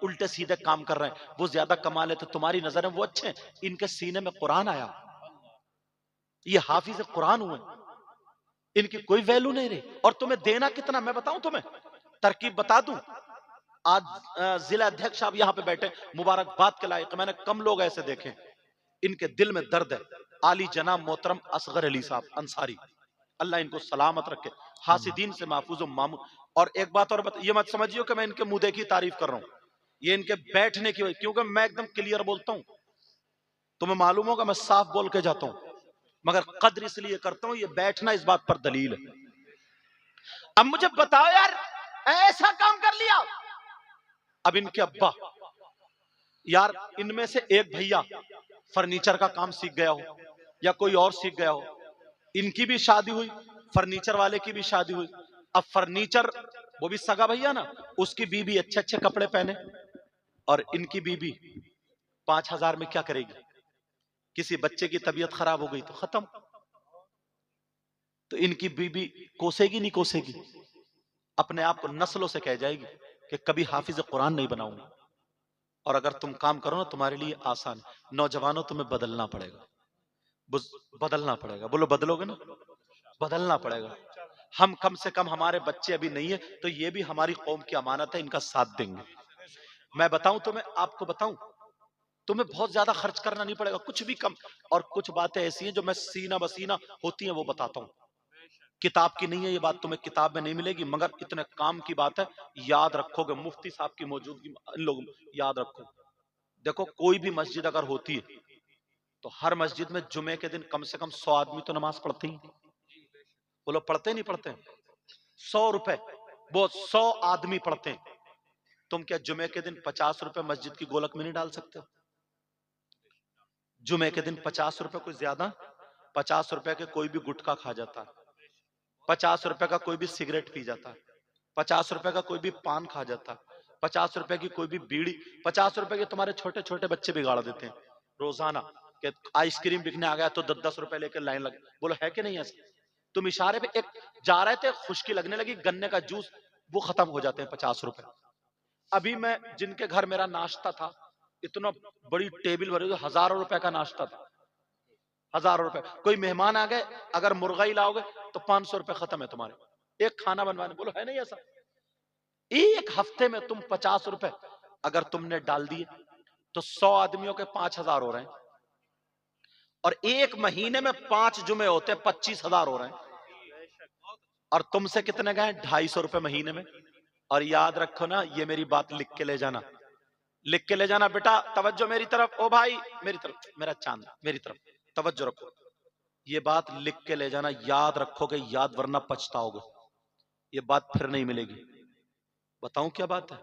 उल्टे सीधे काम कर रहे हैं वो ज्यादा कमा लेते, तुम्हारी नजर में वो अच्छे हैं। इनके सीने में कुरान आया, ये हाफिज कुरान हुए, इनकी कोई वैल्यू नहीं रही। और तुम्हें देना कितना, मैं बताऊं तुम्हें, तरकीब बता दूं। आज जिला अध्यक्ष आप यहां पे बैठे, मुबारकबाद के लायक, मैंने कम लोग ऐसे देखे, इनके दिल में दर्द है। आली जनाब मोहतरम असगर अली साहब अंसारी, अल्लाह इनको सलामत रखे, हासिदीन से महफूज व मामून। और एक बात और ये मत समझियो कि मैं इनके मुंह की तारीफ कर रहा हूं, ये इनके बैठने की वजह, क्योंकि मैं एकदम क्लियर बोलता हूं, तुम्हें मालूम होगा मैं साफ बोल के जाता हूं, मगर कद्र इसलिए करता हूं, ये बैठना इस बात पर दलील है। अब मुझे बताओ यार, ऐसा काम कर लिया। अब इनके अब्बा, यार इनमें से एक भैया फर्नीचर का काम सीख गया हो या कोई और सीख गया हो, इनकी भी शादी हुई, फर्नीचर वाले की भी शादी हुई। अब फर्नीचर, वो भी सगा भैया ना, उसकी बीबी अच्छे अच्छे कपड़े पहने, और इनकी बीबी 5,000 में क्या करेगी? किसी बच्चे की तबीयत खराब हो गई तो खत्म। तो इनकी बीबी कोसेगी नहीं कोसेगी, अपने आप को नस्लों से कह जाएगी कि कभी हाफिज कुरान नहीं बनाऊंगा। और अगर तुम काम करो ना, तुम्हारे लिए आसान। नौजवानों, तुम्हें बदलना पड़ेगा, बदलना पड़ेगा। बोलो बदलोगे ना? बदलना पड़ेगा। हम कम से कम, हमारे बच्चे अभी नहीं है तो ये भी हमारी कौम की अमानत है, इनका साथ देंगे। मैं बताऊं तुम्हें, आपको बताऊं, तुम्हें बहुत ज्यादा खर्च करना नहीं पड़ेगा, कुछ भी कम। और कुछ बातें ऐसी हैं जो मैं सीना बसीना होती हैं वो बताता हूं, किताब की नहीं है ये बात, तुम्हें किताब में नहीं मिलेगी, मगर इतने काम की बात है, याद रखोगे। मुफ्ती साहब की मौजूदगी, इन लोग याद रखो। देखो, कोई भी मस्जिद अगर होती है तो हर मस्जिद में जुमे के दिन कम से कम 100 आदमी तो नमाज पढ़ते ही। बोलो पढ़ते नहीं पढ़ते? 100 रुपए वो 100 आदमी पढ़ते हैं। तुम क्या जुमे के दिन 50 रुपए मस्जिद की गोलक में नहीं डाल सकते? जुमे के दिन 50 रुपए, कोई ज्यादा? 50 रुपए के कोई भी गुटखा खा जाता है, 50 रुपए का कोई भी सिगरेट पी जाता है, 50 रुपए का कोई भी पान खा जाता है, 50 रुपए की कोई भी बीड़ी, 50 रुपए के तुम्हारे छोटे छोटे बच्चे बिगाड़ देते हैं रोजाना। कि आइसक्रीम बिकने आ गया तो 10-10 रुपए लेकर लाइन लग। बोलो है कि नहीं ऐसा? तुम इशारे पे एक जा रहे थे, खुशकी लगने लगी, गन्ने का जूस, वो खत्म हो जाते हैं 50 रुपए। अभी मैं जिनके घर मेरा नाश्ता था, इतना बड़ी टेबल भरी, हजारों रुपए का नाश्ता था, हजारों रुपए। कोई मेहमान आ गए, अगर मुर्गा ही लाओगे तो 500 रुपए खत्म है तुम्हारे एक खाना बनवाने। बोलो है नहीं ऐसा? एक हफ्ते में तुम 50 रुपए अगर तुमने डाल दिए तो 100 आदमियों के 5,000 हो रहे हैं, और एक महीने में 5 जुमे होते 25,000 हो रहे हैं। और तुमसे कितने गए? 250 रुपए महीने में। और याद रखो ना, ये मेरी बात लिख के ले जाना, लिख के ले जाना बेटा, तवज्जो मेरी तरफ, ओ भाई मेरी तरफ, मेरा चांद मेरी तरफ, तवज्जो रखो, ये बात लिख के ले जाना, याद रखोगे याद, वरना पछताओगे, ये बात फिर नहीं मिलेगी। बताऊं क्या बात है?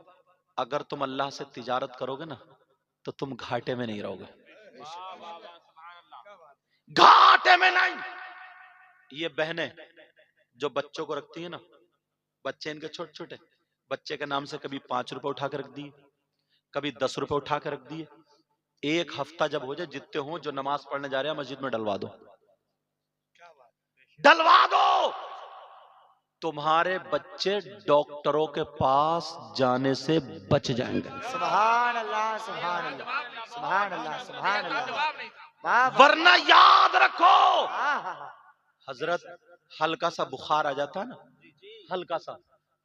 अगर तुम अल्लाह से तिजारत करोगे ना तो तुम घाटे में नहीं रहोगे, घाटे में नहीं। ये बहनें जो बच्चों को रखती है ना, बच्चे इनके छोटे छोटे, बच्चे के नाम से कभी 5 रुपए उठा कर रख दिए, कभी 10 रुपए उठा कर रख दिए। एक हफ्ता जब हो जाए, जितने हो जो नमाज पढ़ने जा रहे हैं मस्जिद में डलवा दो, डलवा दो। तुम्हारे बच्चे डॉक्टरों के पास जाने से बच जाएंगे। सुभान अल्लाह, सुभान अल्लाह, सुभान अल्लाह, सुभान अल्लाह। वरना याद रखो, हजरत हल्का सा बुखार आ जाता है ना, हल्का सा,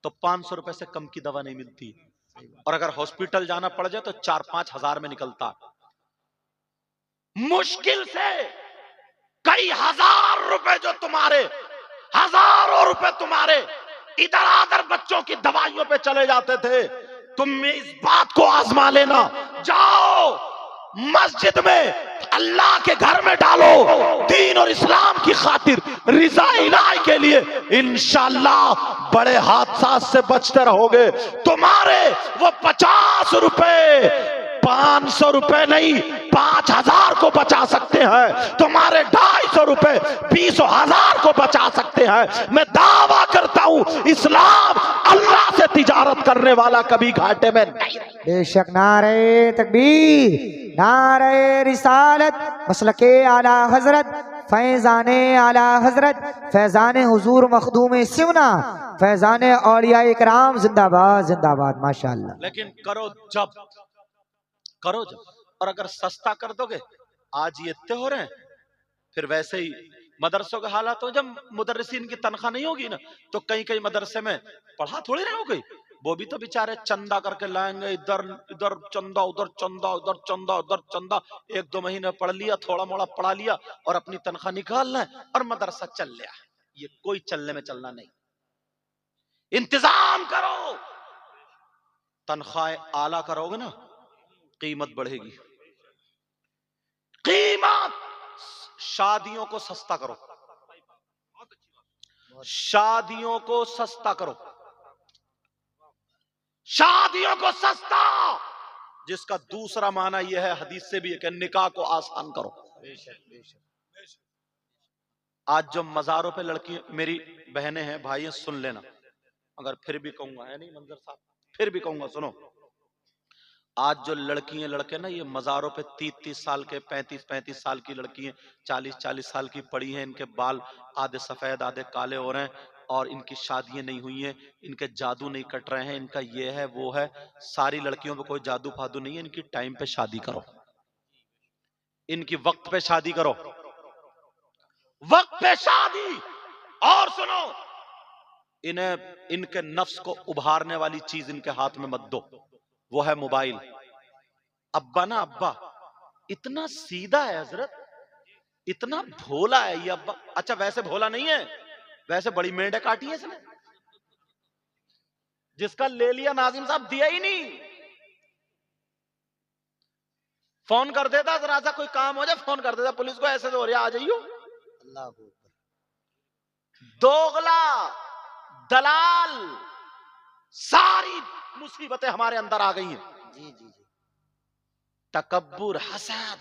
तो 500 रुपए से कम की दवा नहीं मिलती, और अगर हॉस्पिटल जाना पड़ जाए तो 4-5 हजार में निकलता। मुश्किल से कई हजार रुपए जो तुम्हारे, हजारों रुपए तुम्हारे इधर आधर बच्चों की दवाइयों पे चले जाते थे। तुम इस बात को आजमा लेना, जाओ मस्जिद में, अल्लाह के घर में डालो, दीन और इस्लाम की खातिर, रिज़ा इलाही के लिए, इंशाअल्लाह बड़े हादसा से बचते रहोगे। तुम्हारे वो 50 रुपए 500 रुपए नहीं 5,000 को बचा सकते हैं, तुम्हारे 250 रुपए 20,000 को बचा सकते हैं। मैं दावा करता हूं, इस्लाम अल्लाह से तिजारत करने वाला कभी घाटे में नहीं। बेशक। नारे तकबीर, नारे रिसालत, मसलके आला हजरत फैजान आला हजरत, फैजान हुजूर मखदूम सिमना, फैजान औलिया इकराम, जिंदाबाद जिंदाबाद माशाअल्लाह। लेकिन करो जब, करो जब। और अगर सस्ता कर दोगे, आज ये इतने हो रहे हैं, फिर वैसे ही मदरसों का हालात हो। जब मुदर्रिसीन की तनख्वाह नहीं होगी ना, तो कई कई मदरसे में पढ़ा थोड़ी रहे हो गई, वो भी तो बेचारे चंदा करके लाएंगे, इधर इधर चंदा, उधर चंदा, उधर चंदा, उधर चंदा। एक दो महीने पढ़ लिया, थोड़ा मोड़ा पढ़ा लिया और अपनी तनख्वाह निकालना है और मदरसा चल लिया। ये कोई चलने में चलना नहीं। इंतजाम करो, तनख्वाहें आला करोगे ना, कीमत बढ़ेगी। कीमत, शादियों को सस्ता करो, शादियों को सस्ता करो, शादियों को सस्ता, जिसका दूसरा माना यह है, हदीस से भी है कि निकाह को आसान करो। आज जो मजारों पे लड़की, मेरी बहनें हैं, भाई हैं, सुन लेना, अगर फिर भी कहूंगा, है नहीं मंजर साहब, फिर भी कहूंगा, सुनो। आज जो लड़की हैं, लड़के ना, ये मजारों पे 30-30 साल के, 35-35 साल की लड़की हैं, 40-40 साल की पड़ी हैं, इनके बाल आधे सफेद आधे काले हो रहे हैं और इनकी शादियां नहीं हुई हैं, इनके जादू नहीं कट रहे हैं, इनका ये है वो है। सारी लड़कियों पे कोई जादू फादू नहीं है, इनकी टाइम पे शादी करो, इनकी वक्त पे शादी करो, वक्त पे शादी। और सुनो, इन्हें इनके नफ्स को उभारने वाली चीज इनके हाथ में मत दो, वो है मोबाइल। अब्बा ना, अब्बा इतना सीधा है हजरत, इतना भोला है ये अब्बा। अच्छा वैसे भोला नहीं है, वैसे बड़ी मेंढे काटी है इसने, जिसका ले लिया नाजिम साहब दिया ही नहीं। फोन कर देता, जरा सा कोई काम हो जाए फोन कर देता पुलिस को, ऐसे तो हो रहा, आ जाइयो। अल्लाह हू दोगला, दलाल, सारी मुसीबतें हमारे अंदर आ गई हैं। जी जी जी। तकब्बुर, हसद।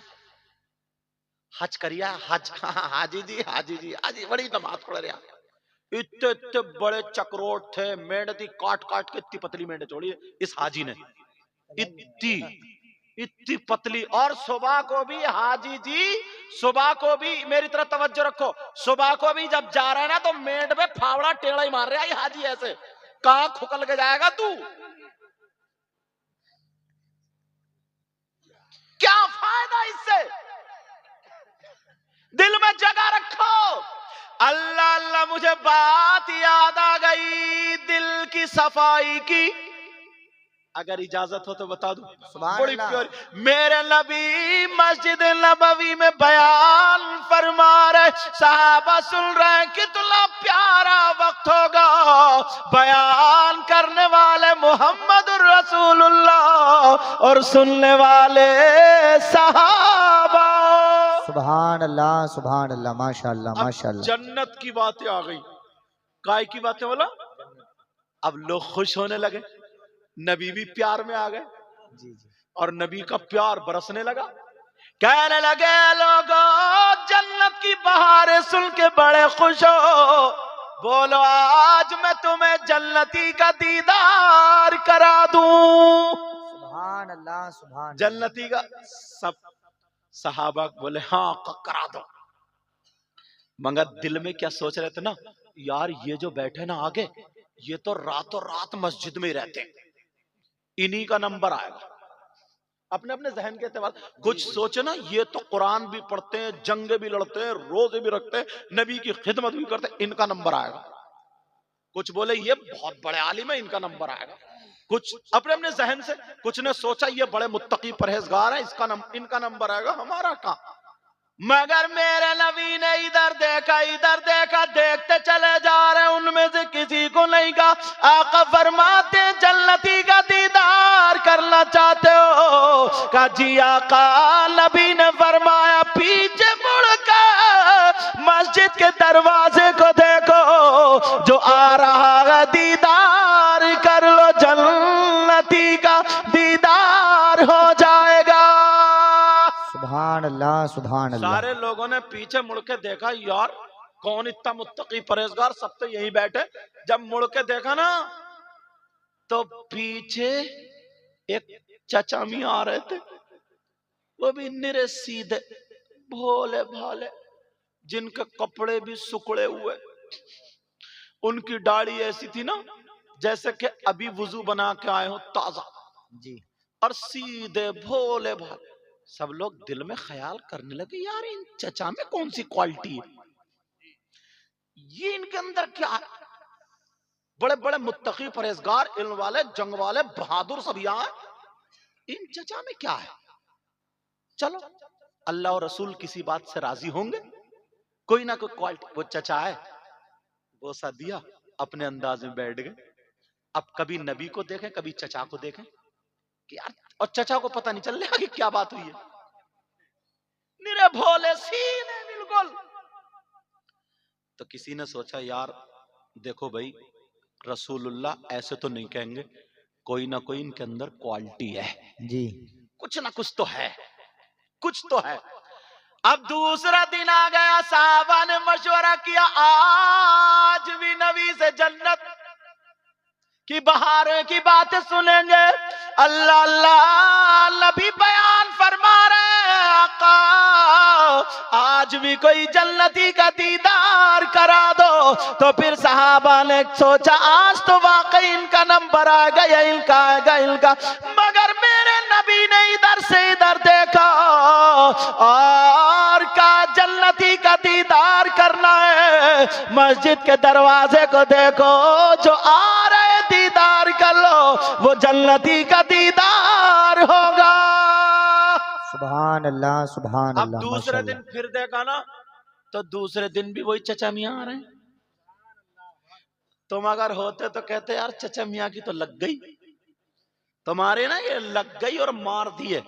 हज करिया, हज, हाजी जी, हाजी जी, हाजी बड़ी नमाज पढ़ रहा, इतने इतने बड़े चक्रोट थे, मेंढ थी, काट काट के इतनी पतली मेंढ छोड़ी इस हाजी ने, इतनी इतनी पतली। और सुबह को भी हाजी जी, सुबह को भी, मेरी तरफ तवज्जो रखो, सुबह को भी जब जा रहे हैं ना, तो मेंढ पे फावड़ा टेढ़ा ही मार रहा है हाजी, ऐसे कहां खुकल के जाएगा तू। क्या फायदा इससे, दिल में जगह रखो। अल्लाह अल्लाह, मुझे बात याद आ गई दिल की सफाई की, अगर इजाजत हो तो बता दूं। बड़ी प्यारी, मेरे नबी मस्जिद नबवी में बयान फरमा रहे, सहाबा सुन रहे, कितना प्यारा वक्त होगा, बयान करने वाले मोहम्मद रसूलुल्लाह और सुनने वाले सहाबा। सुभान अल्लाह माशाअल्लाह माशाअल्लाह। जन्नत की बातें आ गई, काय की बातें बोला, अब लोग खुश होने लगे, नबी भी प्यार में आ गए जी जी। और नबी का प्यार बरसने लगा। कहने लगे लोगों, जन्नत की बहारें सुन के बड़े खुश हो, बोलो आज मैं तुम्हें जन्नती का दीदार करा दूं। सुभान अल्लाह। जन्नती का, सब सहाबा बोले हाँ करा दो, मगर दिल में क्या सोच रहे थे ना, यार ये जो बैठे ना आगे, ये तो रातों रात मस्जिद में ही रहते हैं, इन्हीं का नंबर आएगा। अपने अपने जहन के एतबार कुछ सोचे ना, ये तो कुरान भी पढ़ते हैं, जंग भी लड़ते हैं, रोजे भी रखते हैं, नबी की खिदमत भी करते हैं, इनका नंबर आएगा। कुछ बोले ये बहुत बड़े आलिम है, इनका नंबर आएगा। कुछ अपने अपने जहन से, कुछ ने सोचा ये बड़े मुत्तकी परहेजगार है, इनका नंबर आएगा, हमारा कहां। मगर मेरे नबी ने इधर देखा, देखते चले जा रहे, उनमें से किसी को नहीं कहा। आका फरमाते जन्नती का दीदार करना चाहते हो? कहा जी आका। नबी ने फरमाया पीछे मुड़कर मस्जिद के दरवाजे को देखो, जो आ रहा है दीदार कर लो, जन्नती का दीदार हो जाएगा। सुभान अल्लाह सुभान अल्लाह। सारे लोगों ने पीछे मुड़ के देखा, यार कौन इतना मुत्तकी परहेजगार, सब तो यही बैठे। जब मुड़ के देखा ना, तो पीछे एक चचा मियां आ रहे थे, वो भी निरे सीधे भोले भाले, जिनके कपड़े भी सुकड़े हुए, उनकी दाढ़ी ऐसी थी ना जैसे कि अभी वुजू बना के आए हो ताजा जी। और सीधे भोले भाले। सब लोग दिल में ख्याल करने लगे, यार इन चचा में कौन सी क्वालिटी है, ये इनके अंदर क्या है। बड़े बड़े मुत्तकी परहेजगार इल्म वाले जंग वाले बहादुर सब यहाँ हैं, इन चचा में क्या है। चलो अल्लाह और रसूल किसी बात से राजी होंगे, कोई ना कोई क्वालिटी। वो चचा है, वो सा दिया, अपने अंदाज में बैठ गए। अब कभी नबी को देखें, कभी चचा को देखें कि यार, और चचा को पता नहीं चल रहा कि क्या बात हुई है, निरे भोले सीने बिल्कुल। तो किसी ने सोचा यार देखो भाई, रसूलुल्लाह ऐसे तो नहीं कहेंगे, कोई ना कोई इनके अंदर क्वालिटी है जी। कुछ ना कुछ तो है, कुछ तो है। अब दूसरा दिन आ गया, साहबा ने मशवरा किया, आज भी नबी से जन्नत की बहार की बातें सुनेंगे। अल्लाह अल्लाह नबी बयान फरमा रहे हैं, आका आज भी कोई जन्नती का दीदार करा दो। तो फिर सहाबा ने सोचा आज तो वाकई इनका नंबर आ गया, इनका आएगा इनका। मगर मेरे नबी ने इधर से इधर देखा और का जन्नती का दीदार करना है, मस्जिद के दरवाजे को देखो, जो आ रहे दीदार कर लो, वो जन्नती का दीदार होगा। सुभान अल्लाह, सुभान अब अल्लाह। दूसरे माशाअल्लाह। दिन फिर देखा ना, तो दूसरे दिन भी वही चचा मियाँ आ रहे हैं। तुम अगर होते तो कहते यार चचा मियाँ की तो लग गई, तुम्हारे ना ये लग गई और मार दिए,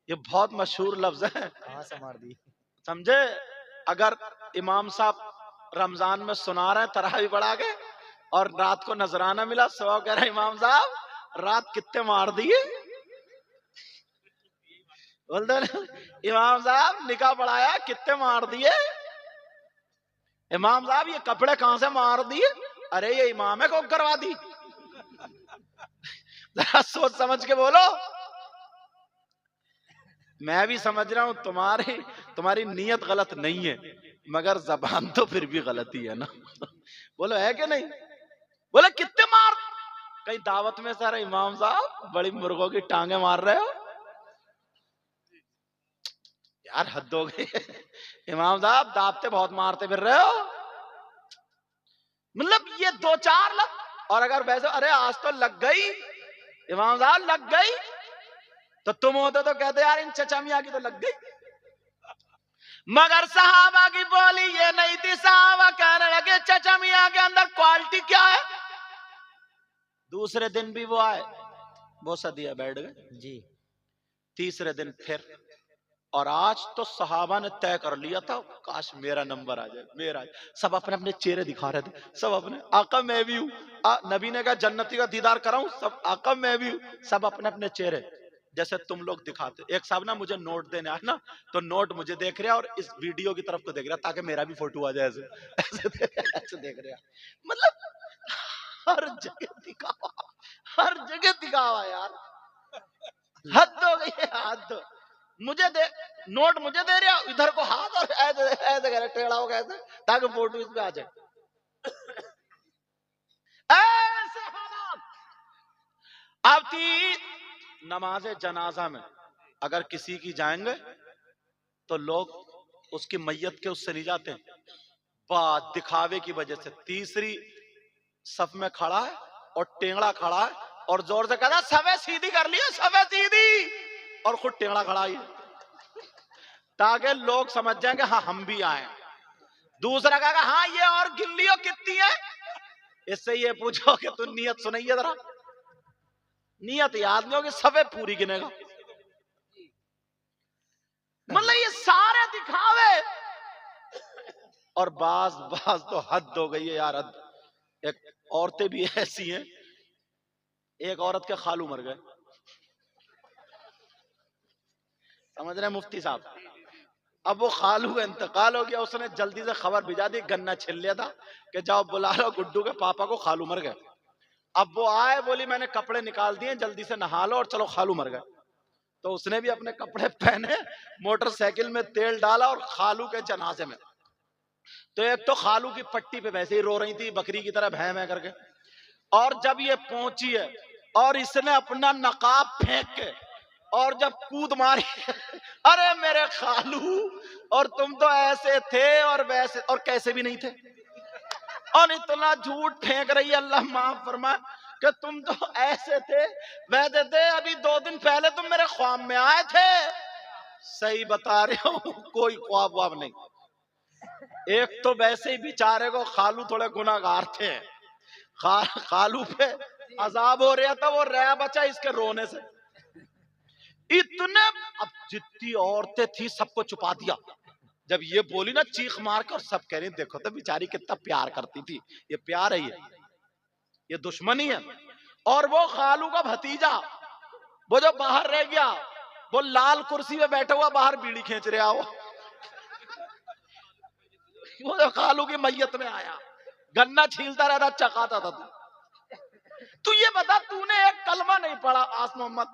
ये बहुत मशहूर लफ्ज है, कहाँ से मार दी। समझे। अगर इमाम साहब रमजान में सुना रहे हैं तरावी बढ़ा के और रात को नजराना मिला, सवा कह रहा है इमाम साहब रात कितने मार दिए, बोल दो इमाम साहब निकाह पढ़ाया कितने मार दिए, इमाम साहब ये कपड़े कहां से मार दिए, अरे ये इमाम है को करवा दी। जरा सोच समझ के बोलो। मैं भी समझ रहा हूं तुम्हारी नीयत गलत नहीं है, मगर जबान तो फिर भी गलती है ना। बोलो है कि नहीं, बोले कितने मार, कहीं दावत में सारे इमाम साहब बड़ी मुर्गों की टांगे मार रहे हो, यार हद हो गई। इमाम साहब दावते बहुत मारते फिर रहे हो, मतलब ये दो चार लग। और अगर वैसे अरे आज तो लग गई इमाम साहब लग गई, तो तुम होते तो कहते यार इन चचा मियां की तो लग गई। मगर सहाबा की बोली ये नहीं थी, सहाबा कहने लगे चचा मियां के अंदर क्वालिटी क्या है। दूसरे दिन भी वो आए, वो सदिया बैठ गए जी। तीसरे दिन फिर, और आज तो सहाबा ने तय कर लिया था काश मेरा नंबर आ जाए, मेरा। सब अपने अपने चेहरे दिखा रहे थे, सब अपने, आका मैं भी हूँ, नबी ने कहा जन्नती का दीदार कराऊं, सब आका मैं भी हूँ, सब अपने अपने चेहरे जैसे तुम लोग दिखाते। एक साहब ना मुझे नोट देने आए ना, तो नोट मुझे देख रहा और इस वीडियो की तरफ को देख रहा ताकि मेरा भी फोटो आ जाए, ऐसे देख रहा। मतलब हर जगह दिखावा, हर जगह दिखावा यार, हद हो गई है, हद। मुझे दे नोट, मुझे दे रहा इधर को हाथ और ऐसे ऐसे कर टेढ़ा हो कैसे ताकि फोटो इस पे आ जाए। ऐसे हालात। अब नमाज जनाजा में अगर किसी की जाएंगे तो लोग उसकी मैयत के उससे नहीं जाते, बात दिखावे की वजह से तीसरी सफ में खड़ा है और टेंगड़ा खड़ा है और जोर से कहता सवे सीधी कर लियो, सवे सीधी, और खुद टेंगड़ा खड़ा है ताकि लोग समझ जाएंगे हाँ हम भी आए। दूसरा कहेगा हाँ ये और गिल्लियों कितनी है, इससे ये पूछो कि तू नियत सुनाइए जरा, नियत याद नहीं होगी, सवे पूरी गिनेगा। मतलब ये सारे दिखावे। और बाज तो हद हो गई है यार, हद। एक औरतें भी ऐसी हैं, एक औरत के खालू मर गए, समझ रहे मुफ्ती साहब। अब वो खालू का इंतकाल हो गया, उसने जल्दी से खबर भिजा दी, गन्ना छिल लिया था कि जाओ बुला लो गुड्डू के पापा को, खालू मर गए। अब वो आए, बोली मैंने कपड़े निकाल दिए, जल्दी से नहा लो और चलो खालू मर गए। तो उसने भी अपने कपड़े पहने, मोटरसाइकिल में तेल डाला और खालू के जनाजे में तो एक तो खालू की पट्टी पे वैसे ही रो रही थी बकरी की तरह भैं भैं करके, और जब ये पहुंची है और इसने अपना नकाब फेंक के और जब कूद मारी अरे मेरे खालू, और तुम तो ऐसे थे और वैसे और कैसे भी नहीं थे, और इतना झूठ फेंक रही है, अल्लाह माफ फरमाए, कि तुम तो ऐसे थे वैसे थे, अभी 2 दिन पहले तुम मेरे ख्वाब में आए थे। सही बता रहे हो, कोई ख्वाब वाब नहीं। एक तो वैसे ही बेचारे को खालू थोड़े गुनाहगार थे, खालू पे अजाब हो रहा था, वो रह बचा इसके रोने से। इतने अब जितनी औरतें थी सबको छुपा दिया। जब ये बोली ना चीख मार कर, सब कह रही देखो तो बेचारी कितना प्यार करती थी, ये प्यार है, ये दुश्मनी है। और वो खालू का भतीजा वो जो बाहर रह गया, वो लाल कुर्सी पे बैठा हुआ बाहर बीड़ी खींच रहा हो, वो जो खालू की मैयत में आया, गन्ना छीलता रहता, चकाता था। तू ये बता, तूने एक कलमा नहीं पढ़ा आस मोहम्मद,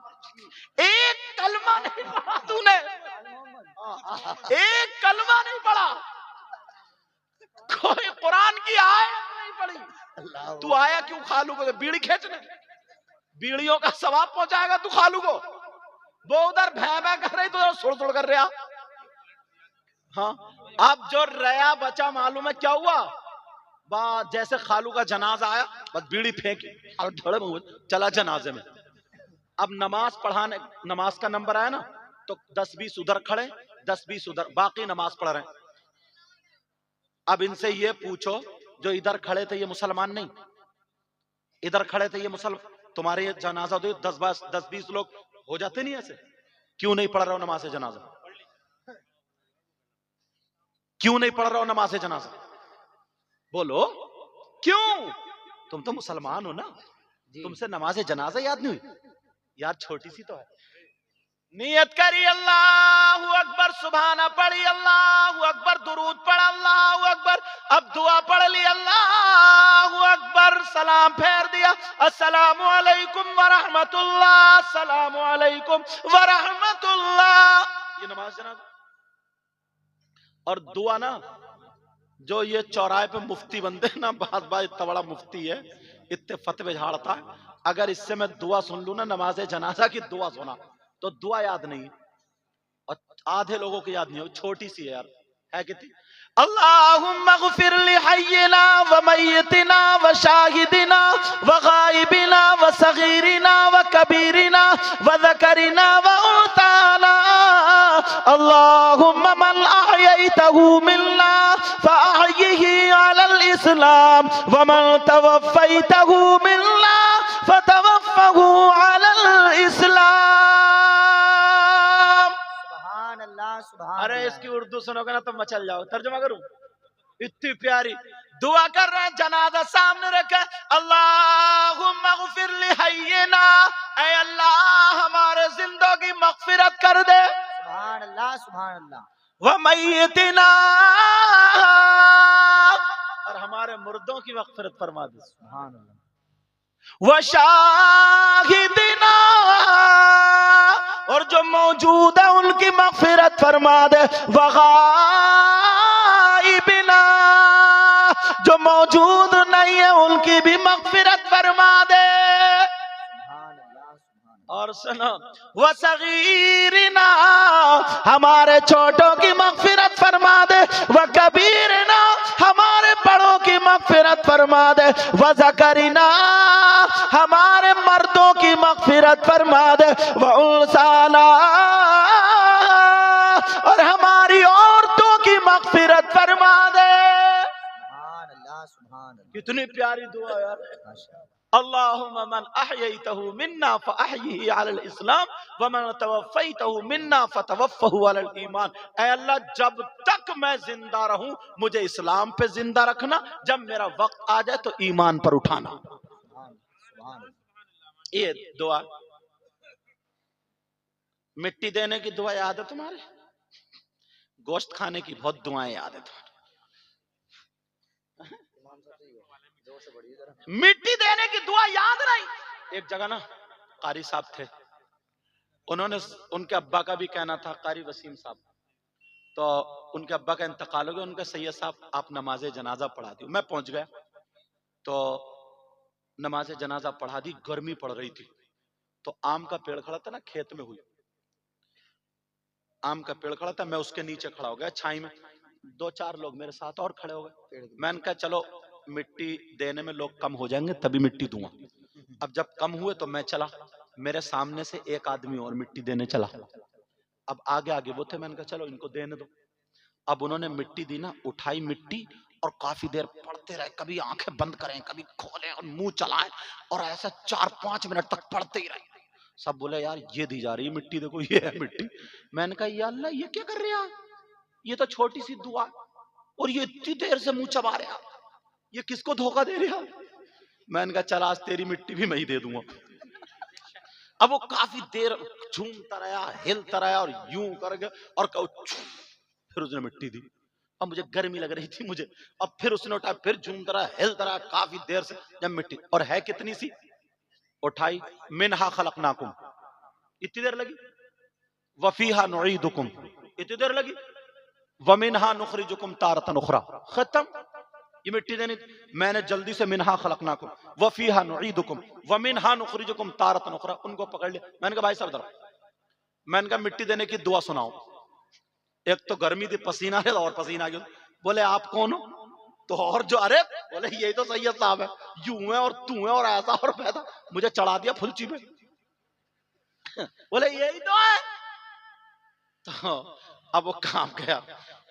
एक कलमा नहीं पढ़ा तूने, एक कलमा नहीं पढ़ा, कोई कुरान की आयत नहीं पढ़ी। तू आया क्यों खालू को बीड़ी खींचने? बीड़ियों का सवाब पहुंचाएगा तू खालू को? वो उधर भै भै कर रही, तो सुड़ सुड़ कर रहा। हाँ, अब जो रया बचा मालूम है क्या हुआ? जैसे खालू का जनाजा आया, बस बीड़ी फेंकी और धड़े चला जनाजे में। अब नमाज पढ़ाने, नमाज का नंबर आया ना, तो 10-20 उधर खड़े, 10-20 उधर, बाकी नमाज पढ़ रहे हैं। अब इनसे ये पूछो, जो इधर खड़े थे ये मुसलमान नहीं, इधर खड़े थे ये मुसलमान, तुम्हारे ये जनाजा दो 10-20 लोग हो जाते नहीं ऐसे? क्यों नहीं पढ़ रहे हो नमाज जनाजा? क्यों नहीं पढ़ रहे हो नमाज जनाजा? बोलो क्यों? तुम तो मुसलमान हो ना, तुमसे नमाज जनाजा याद नहीं हुई? यार छोटी सी तो है। नियत करी अल्लाहु अकबर, सुभाना पढ़ी, अल्लाहु अकबर, दुरूद पढ़ा, अल्लाहु अकबर, अब दुआ पढ़ ली, अल्लाहु अकबर, सलाम फेर दिया, अस्सलामु अलैकुम व रहमतुल्लाह, अस्सलामु अलैकुम व रहमतुल्लाह। ये नमाज जनाजा। और दुआ ना, जो ये चौराहे पे मुफ्ती बनते हैं ना, बात इतना बड़ा मुफ्ती है, इतने फतवे झाड़ता है, अगर इससे मैं दुआ सुन लूं ना, नमाज जनाजा की दुआ सुना, तो दुआ याद नहीं, और आधे लोगों को याद नहीं हो, छोटी सी है यार, है कितनी? अल्लाहुम्मा ग़फ़िर लि हय्यिना व मय्यितिना व शाहिदिना व गायबिना व सगीरिना व कबीरिना व ज़करिना व उन्साना, अल्लाहुम्मा मन अहयैतहु मिन्ना फ़अहयिही अलल इस्लाम व मन तवफ़्फ़ैतहु मिन्ना फ़तवफ़्फ़हु अलल इस्लाम। अरे इसकी उर्दू सुनोगे ना तो मचल जाओ। तर्जुमा करूं? इतनी प्यारी दुआ कर रहे हैं, जनाजा सामने रखे, अल्लाहुम्मा ग़फ़िर लि हय्यिना, ऐ अल्लाह हमारे जिंदों की मग़फ़िरत कर दे, सुभान अल्लाह, सुभान अल्लाह, व मय्यितिना, और हमारे मुर्दों की मग़फ़िरत फरमा दे, सुभान अल्लाह, व शाहिदिना, और जो मौजूद है उनकी मग़फ़िरत फरमा दे, व गायबिना, जो मौजूद नहीं है उनकी भी मग़फ़िरत फरमा दे। सुभान अल्लाह, सुभान अल्लाह, और सुनो, व सगीरिना, हमारे छोटों की मग़फ़िरत फरमा दे, व कबीरना, हमारे बड़ों की मग़फ़िरत फरमा दे, व ज़करिना, हमारे मर्दों की मग़फ़िरत फरमा दे, व उन्साना, और हमारी औरतों की मग़फ़िरत फरमा दे। सुभान अल्लाह, सुभान अल्लाह, कितनी प्यारी दुआ यार। माशाअल्लाह। अल्लाहुम्मा मन अहयैतहु मिन्ना फ़अहयिही अलल इस्लाम व मन तवफ़्फ़ैतहु मिन्ना फ़तवफ़्फ़हु अलल ईमान। ऐ अल्लाह, जब तक मैं जिंदा रहूं मुझे इस्लाम पे जिंदा रखना, जब मेरा वक्त आ जाए तो ईमान पर उठाना। सुभान अल्लाह, ये दुआ, मिट्टी देने की दुआ याद है तुम्हारे? गोश्त खाने की बहुत दुआएं याद है तुम्हारे? मिट्टी देने की दुआ याद नहीं? एक जगह ना कारी साहब थे, उन्होंने, उनके अब्बा का भी कहना था, कारी वसीम साहब, तो उनके अब्बा का इंतकाल हो गया, उनका सैयद साहब आप नमाज जनाजा पढ़ा दी। मैं पहुंच गया तो नमाज जनाजा पढ़ा दी, गर्मी पड़ रही थी। तो आम का पेड़ खड़ा था ना, खेत में हुई आम का पेड़ खड़ा था, मैं उसके नीचे खड़ा हो गया छाई में। 2-4 लोग मेरे साथ और खड़े हो गए। मैंने कहा चलो मिट्टी देने में लोग कम हो जाएंगे तभी मिट्टी दूंगा। अब जब कम हुए तो मैं चला, मेरे सामने से एक आदमी और मिट्टी देने चला। अब आगे आगे वो थे, मैंने कहा चलो इनको देने दो। अब उन्होंने मिट्टी दी ना, उठाई मिट्टी और काफी देर पढ़ते रहे, कभी आंखें बंद करें कभी खोलें और मुंह चलाएं, और ऐसा 4-5 मिनट तक पढ़ते ही रहे। सब बोले यार ये दी जा रही है मिट्टी, देखो ये है मिट्टी। मैंने कहा या अल्लाह ये क्या कर रहे हैं, ये तो छोटी सी दुआ और ये इतनी देर से मुंह चबा रहे हैं, ये किसको धोखा दे रहे हैं। मैंने कहा चल आज तेरी मिट्टी भी मैं ही दे दूंगा। अब वो काफी देर झूमता रहा, हिलता रहा और यूं करके और फिर उसने मिट्टी दी। अब मुझे गर्मी लग रही थी मुझे, अब फिर उसने उठाया, फिर झूमता रहा, हिलता रहा काफी देर से। जब मिट्टी और है कितनी सी, उठाई, मिनहा खलकनाकुम, इतनी देर लगी। वफीहा नुईदुकुम, इतनी देर लगी। वमिनहा नुखरिजुकुम तारतन उखरा, खत्म। ये मिट्टी देनी। मैंने जल्दी से मिनहा खलकनाकुम वफीहा नुईदुकुम वमिनहा नुखरिजुकुम तारतन उखरा, उनको पकड़ लिया। मैंने कहा भाई साहब इधर, मैंने कहा मिट्टी देने की दुआ सुनाओ। एक तो गर्मी थी, पसीना है और पसीना आ गया। बोले आप कौन हो? तो और जो, अरे बोले यही तो सैयद साहब है, यूं है और तू है और ऐसा और वैसा, मुझे चढ़ा दिया फुलची पे। बोले यही तो है। तो अब वो काम गया।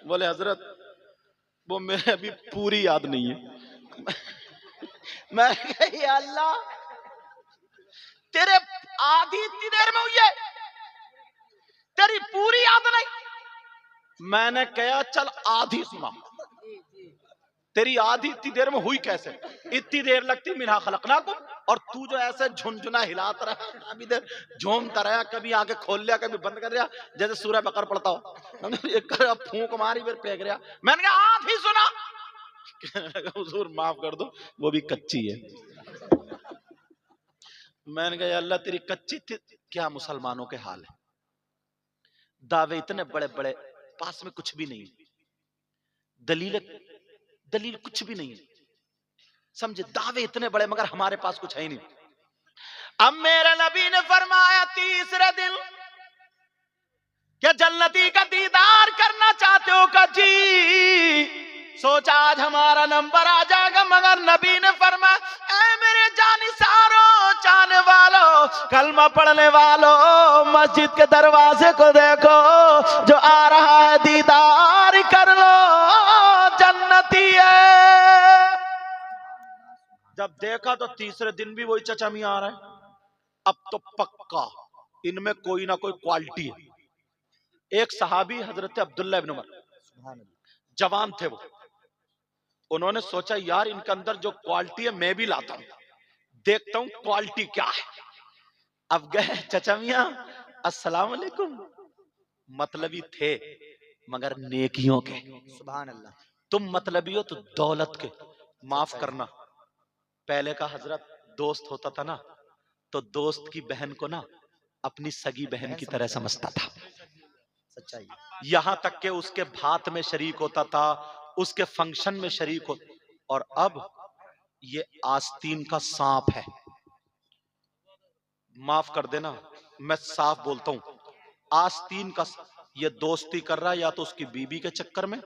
बोले हजरत वो मेरे अभी पूरी याद नहीं है। मैं कहा अल्लाह तेरे आधी इतनी देर में हुई है, तेरी पूरी याद नहीं। मैंने कहा चल आधी सुना, तेरी आधी इतनी देर में हुई कैसे? इतनी देर लगती मिनहा खलकनाकुम, और तू जो ऐसे झुनझुना हिलाता रहा, काफी देर झूमता रहा, कभी आंखें खोल लिया कभी बंद कर दिया, जैसे सूरह बकर पढ़ता हो। एक कर फूंक मारी फिर फेंक रहा। मैंने कहा आधी सुना। हुजूर माफ कर दो वो भी कच्ची है। मैंने कहा अल्लाह तेरी कच्ची थी क्या, मुसलमानों के हाल है, दावे इतने बड़े बड़े, पास में कुछ भी नहीं, दलील कुछ भी नहीं है, समझे, दावे इतने बड़े मगर हमारे पास कुछ है ही नहीं। अब मेरे नबी ने फरमाया तीसरे दिन, क्या जन्नती का दीदार करना चाहते हो का? जी। सोचा आज हमारा नंबर आ जाएगा, मगर नबी ने फरमाया ऐ मेरे जानिसारों, चाहने वालों, कलमा पढ़ने वालों, मस्जिद के दरवाजे को देखो, जो आ रहा है दीदार कर लो, जन्नती है। जब देखा तो तीसरे दिन भी वही चचा मियां आ रहा है। अब तो पक्का इनमें कोई ना कोई क्वालिटी है। एक सहाबी हजरत अब्दुल्ला इब्न उमर, जवान थे वो, उन्होंने सोचा यार इनके अंदर जो क्वालिटी है मैं भी लाता हूं, देखता हूं क्वालिटी क्या है। अब गए चचा मियां अस्सलाम वालेकुम, मतलबी थे मगर नेकियों के। सुभान अल्लाह। तुम मतलबी हो तो दौलत के, माफ करना, पहले का हजरत दोस्त होता था ना, तो दोस्त की बहन को ना अपनी सगी बहन की तरह समझता था। सच्चाई। यहां तक के उसके भात में शरीक होता था, उसके फंक्शन में शरीक हो। और अब ये आस्तीन का सांप है, माफ कर देना मैं साफ बोलता हूं, आस्तीन का। ये दोस्ती कर रहा है या तो उसकी बीबी के चक्कर में,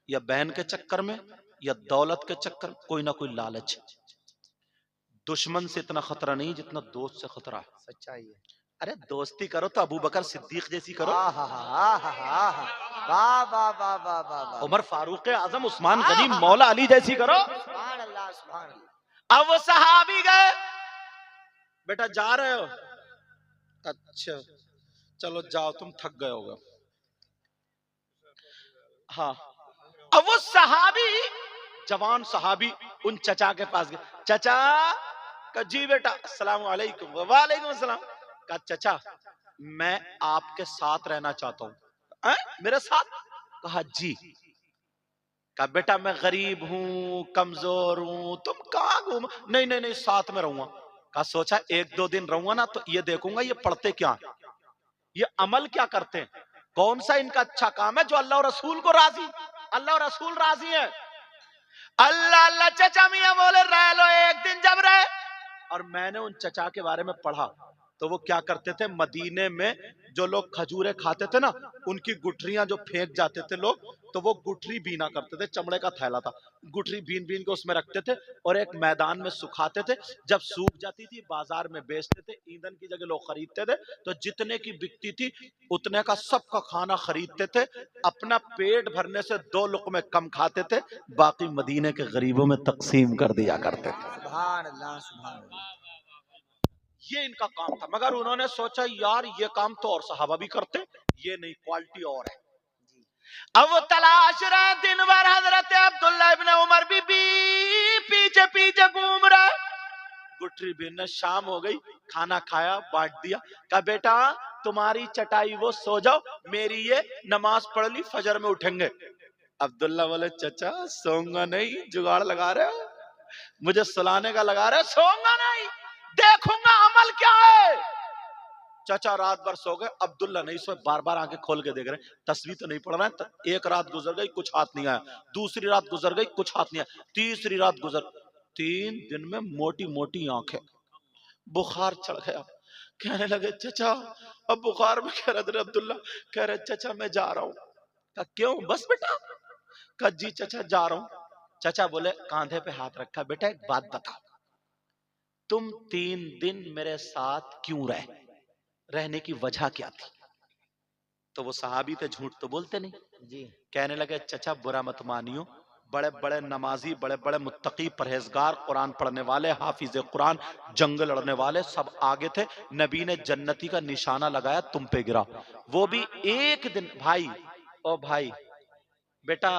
या बहन के चक्कर में, या दौलत के चक्कर, कोई ना कोई लालच। दुश्मन से इतना खतरा नहीं जितना दोस्त से खतरा है। सच्चाई है। अरे दोस्ती करो तो अबू बकर सिद्दीक जैसी करो, वाह वाह वाह वाह वाह, उमर फारूक आजम, उस्मान गनी, मौला अली जैसी करो। सुभान अल्लाह सुभान अल्लाह। अब वो सहाबी गए, बेटा जा रहे हो? अच्छा चलो जाओ, तुम थक गए होगे। हाँ। अब वो सहाबी, जवान सहाबी उन चचा के पास गए। चचा का जी बेटा, अस्सलाम वालेकुम। वालेकुम अस्सलाम। का चचा मैं आपके साथ रहना चाहता हूं। मेरे साथ? कहा जी। कहा बेटा मैं गरीब हूं, कमजोर हूं, तुम कहां घूम? नहीं नहीं नहीं साथ में रहूंगा। कहा सोचा 1-2 दिन रहूंगा ना तो ये देखूंगा ये पढ़ते क्या है, ये अमल क्या करते हैं। कौन सा इनका अच्छा काम है जो अल्लाह और रसूल को राजी, अल्लाह और रसूल राजी है। अल्लाह अल्लाह चचा मियां बोले रह लो, एक दिन जब रहे। और मैंने उन चचा के बारे में पढ़ा तो वो क्या करते थे, मदीने में जो लोग खजूरें खाते थे ना, उनकी गुठरियां जो फेंक जाते थे लोग, तो वो गुठरी बीना करते थे, चमड़े का थैला था, गुठरी बीन बीन के उसमें रखते थे और एक मैदान में सुखाते थे। जब सूख जाती थी बाजार में बेचते थे, ईंधन की जगह लोग खरीदते थे, तो जितने की बिकती थी उतने का सबका खाना खरीदते थे, अपना पेट भरने से 2 लुक़मे कम खाते थे, बाकी मदीने के गरीबों में तकसीम कर दिया करते थे। सुभान अल्लाह, सुभान अल्लाह। ये इनका काम था, मगर उन्होंने सोचा यार ये काम तो और सहाबा भी करते, ये नहीं, क्वालिटी और है। अब वो तलाश रहे दिन भर, हजरत अब्दुल्ला इब्न उमर भी पीछे पीछे घूम रहे। गुठरी बीन, शाम हो गई, खाना खाया, बांट दिया, कहा बेटा तुम्हारी चटाई वो, सो जाओ, मेरी ये नमाज पढ़ ली, फजर में उठेंगे। अब्दुल्ला बोले चचा सोऊंगा नहीं, जुगाड़ लगा रहे हो, मुझे सुलाने का लगा रहे हो, सोऊंगा नहीं, देखूंगा अमल क्या है। चाचा रात भर सो गए, अब्दुल्ला नहीं सोए, बार बार आंखें खोल के देख रहे, तस्वीर तो नहीं पढ़ रहे हैं। एक रात गुजर गई, कुछ हाथ नहीं आया, दूसरी रात गुजर गई, कुछ हाथ नहीं आया, तीसरी रात गुजर, 3 दिन में मोटी मोटी आंखें, बुखार चढ़ गया। कहने लगे चचा अब बुखार में, कह रहे अब्दुल्ला, कह रहे चचा मैं जा रहा हूं। कहा क्यों, बस बेटा? कहा जी चचा जा रहा हूं। चचा बोले, कांधे पे हाथ रखा, बेटा एक बात बताओ, तुम 3 दिन मेरे साथ क्यों रहने की वजह क्या थी? तो वो सहाबी थे, झूठ तो बोलते नहीं जी। कहने लगे चचा बुरा मत मानियो, बड़े बड़े नमाजी, बड़े बड़े मुत्तकी, परहेजगार, कुरान पढ़ने वाले, हाफिज कुरान, जंग लड़ने वाले सब आगे थे, नबी ने जन्नती का निशाना लगाया, तुम पे गिरा, वो भी एक दिन। भाई ओ भाई बेटा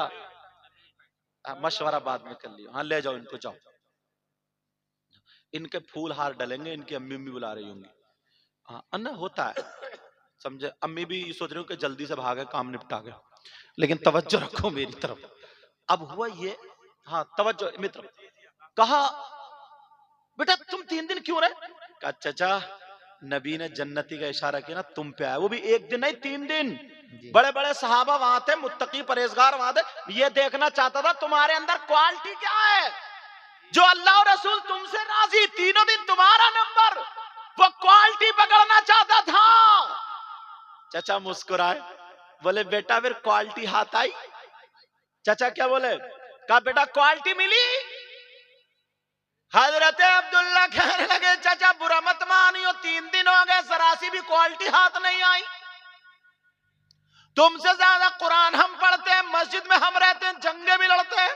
मशवरा बाद में कर लियो, हाँ ले जाओ इनको, जाओ, इनके फूल हार डलेंगे, इनकी अम्मी भी बुला रही होंगी। हाँ अन्ना होता है, समझे, अम्मी भी सोच रही हूँ कि जल्दी से भागे, काम निपटा गए, लेकिन तवज्जो रखो मेरी तरफ। अब हुआ ये, हाँ तवज्जो मित्र, कहा बेटा तुम 3 दिन क्यों रहे? कहा चचा नबी ने जन्नती का इशारा किया ना, तुम पे आया, वो भी एक दिन नहीं 3 दिन। बड़े बड़े सहाबा वहां थे, मुत्तकी परहेजगार वहां थे, ये देखना चाहता था तुम्हारे अंदर क्वालिटी क्या है, जो अल्लाह और रसूल तुमसे राजी, 3 दिन तुम्हारा नंबर, वो क्वालिटी पकड़ना चाहता था। चचा मुस्कुराए, बोले बेटा फिर क्वालिटी हाथ आई? चचा क्या बोले? कहा बेटा क्वालिटी मिली। हजरत अब्दुल्ला कहने लगे चचा बुरा मत मानियो, 3 दिन हो गए, जरासी भी क्वालिटी हाथ नहीं आई। तुमसे ज्यादा कुरान हम पढ़ते हैं, मस्जिद में हम रहते हैं, जंगे भी लड़ते हैं,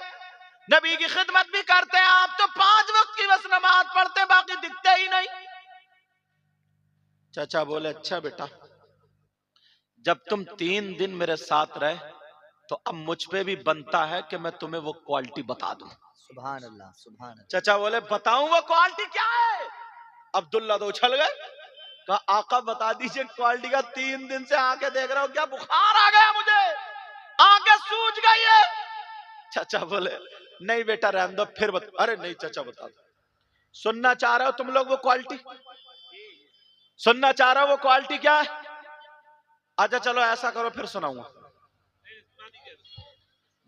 नबी की खिदमत भी करते हैं, आप तो 5 वक्त की बस नमाज पढ़ते हैं, बाकी दिखते ही नहीं। चाचा बोले अच्छा बेटा, जब तुम 3 दिन मेरे साथ रहे तो अब मुझ पे भी बनता है कि मैं तुम्हें वो क्वालिटी बता दूं। सुभान अल्लाह, सुभान अल्लाह। चाचा बोले बताऊं वो क्वालिटी क्या है? अब्दुल्ला तो उछल गए, कहा आका बता दीजिए क्वालिटी का, 3 दिन से आके देख रहा हूं, क्या बुखार आ गया मुझे, आंखें सूज गई है। चाचा बोले नहीं बेटा रहने दो, फिर बता। अरे नहीं चाचा बता दो, सुनना चाह रहे हो तुम लोग वो क्वालिटी, सुनना चाह रहे हो वो क्वालिटी क्या है? अच्छा चलो ऐसा करो फिर सुनाऊंगा।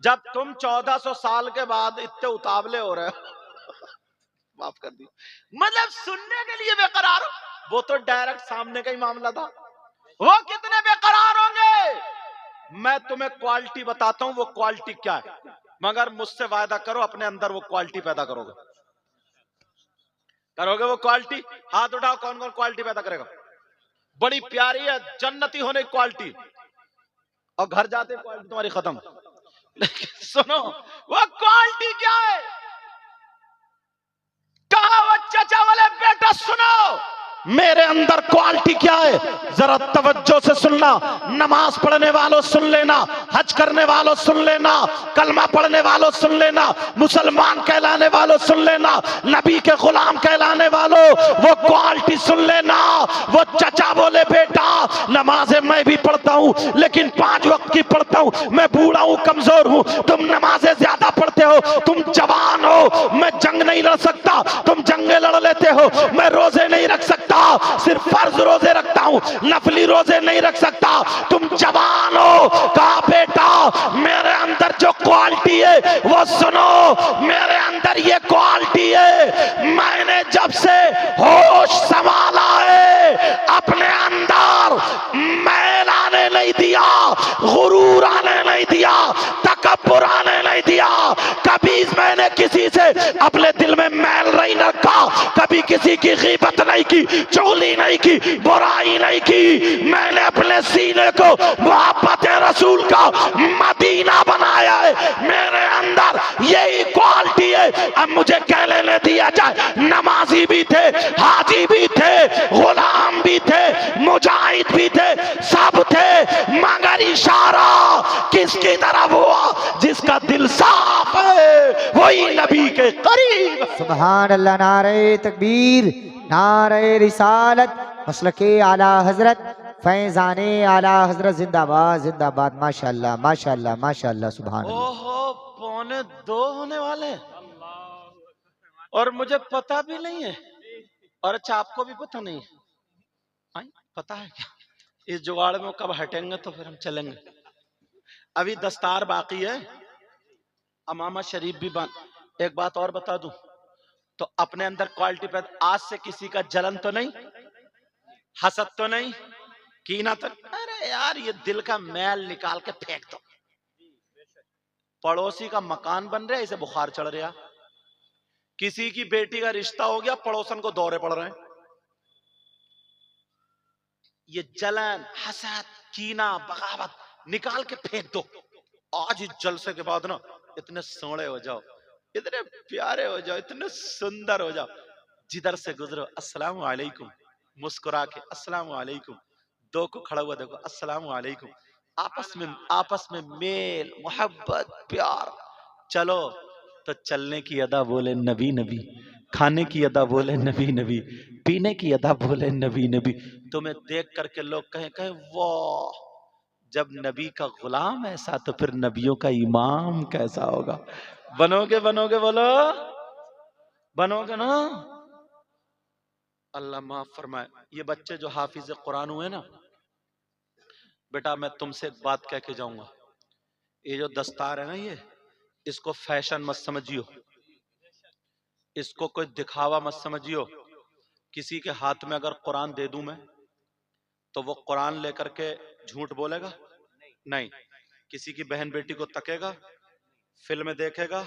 जब तुम 1400 साल के बाद इतने उतावले हो रहे हो माफ कर दी, मतलब सुनने के लिए बेकरार हो, वो तो डायरेक्ट सामने का ही मामला था, वो कितने बेकरार होंगे। मैं तुम्हें क्वालिटी बताता हूं वो क्वालिटी क्या है, मगर मुझसे वायदा करो अपने अंदर वो क्वालिटी पैदा करोगे, करोगे वो क्वालिटी? हाथ उठाओ कौन कौन क्वालिटी पैदा करेगा? बड़ी प्यारी है जन्नती होने की क्वालिटी, और घर जाते क्वालिटी तुम्हारी खत्म। सुनो वो क्वालिटी क्या है? कहा वो चाचा वाले बेटा सुनो मेरे अंदर क्वालिटी क्या है, जरा तवज्जो से सुनना। नमाज पढ़ने वालों सुन लेना, हज करने वालों सुन लेना, कलमा पढ़ने वालों सुन लेना, मुसलमान कहलाने वालों सुन लेना, नबी के गुलाम कहलाने वालों वो क्वालिटी सुन लेना। वो चचा बोले बेटा नमाजें मैं भी पढ़ता हूँ, लेकिन 5 वक्त की पढ़ता हूँ, मैं बूढ़ा हूँ, कमजोर हूँ, तुम नमाजें ज्यादा पढ़ते हो, तुम जवान हो, मैं जंग नहीं लड़ सकता, तुम जंगे लड़ लेते हो, मैं रोजे नहीं रख सकता, सिर्फ फर्ज रोजे रखता हूं, नफली रोजे नहीं रख सकता। तुम जवान हो, कहा बेटा मेरे अंदर जो क्वालिटी है वो सुनो, मेरे अंदर ये क्वालिटी है, मैंने जब से होश संभाला है अपने अंदर मैल आने नहीं दिया, गुरूर आने नहीं दिया, तकब्बुर आने नहीं दिया। कभी मैंने किसी से अपने दिल में मैल नहीं रखा, कभी किसी की गीबत नहीं की, चुगली नहीं की, बुराई नहीं की। मैंने अपने सीने को मोहब्बत रसूल का मदीना बनाया है, मेरे अंदर यही क्वालिटी है। अब मुझे कह लेने दिया जाए, नमाजी भी थे, हाजी भी थे, गुलाम भी थे, मुजाहिद भी थे, सब थे, मगर इशारा किसकी तरफ हुआ? जिसका दिल साफ है वही नबी के करीब। सुभान अल्लाह। नारे तकबीर, नारे रिसालत, मसलके आला हजरत, फैजाने आला हजरत जिंदाबाद जिंदाबाद। माशाअल्लाह माशाअल्लाह माशाअल्लाह। सुभान अल्लाह। ओहो, 1:45 होने वाले और मुझे पता भी नहीं है। और अच्छा, आपको भी पता नहीं है? आई, पता है क्या? इस जुगाड़ में कब हटेंगे तो फिर हम चलेंगे। अभी दस्तार बाकी है, अमामा शरीफ भी बंद। एक बात और बता दूं, तो अपने अंदर क्वालिटी पे आज से किसी का जलन तो नहीं, हसद तो नहीं, कीना तो, अरे यार ये दिल का मैल निकाल के फेंक दो। पड़ोसी का मकान बन रहा है, इसे बुखार चढ़ रहा, किसी की बेटी का रिश्ता हो गया, पड़ोसन को दौरे पड़ रहे हैं। ये जलन, हसद, कीना, बगावत निकाल के फेंक दो। आज इस जलसे के बाद ना इतने सोने हो जाओ, इतने प्यारे हो जाओ, इतने सुंदर हो जाओ, जिधर से गुजरो अस्सलाम वालेकुम, मुस्कुरा के अस्सलाम वालेकुम, दो को खड़ा हुआ देखो अस्सलाम वालेकुम, आपस में मेल मोहब्बत प्यार। चलो तो चलने की अदा बोले नबी नबी, खाने की अदा बोले नबी नबी, पीने की अदा बोले नबी नबी। तुम्हें देख करके लोग कहें वाह, जब नबी का गुलाम ऐसा तो फिर नबियों का इमाम कैसा होगा। बनोगे बनोगे, बोलो बनोगे ना? अल्लाह माफ फरमाए। ये बच्चे जो हाफिज कुरान हुए ना, बेटा मैं तुमसे एक बात कह के जाऊंगा, ये जो दस्तार है ना, ये इसको फैशन मत समझियो, इसको कोई दिखावा मत समझियो। किसी के हाथ में अगर कुरान दे दूं मैं, तो वो कुरान लेकर के झूठ बोलेगा? नहीं। किसी की बहन बेटी को तकेगा, फिल्म देखेगा,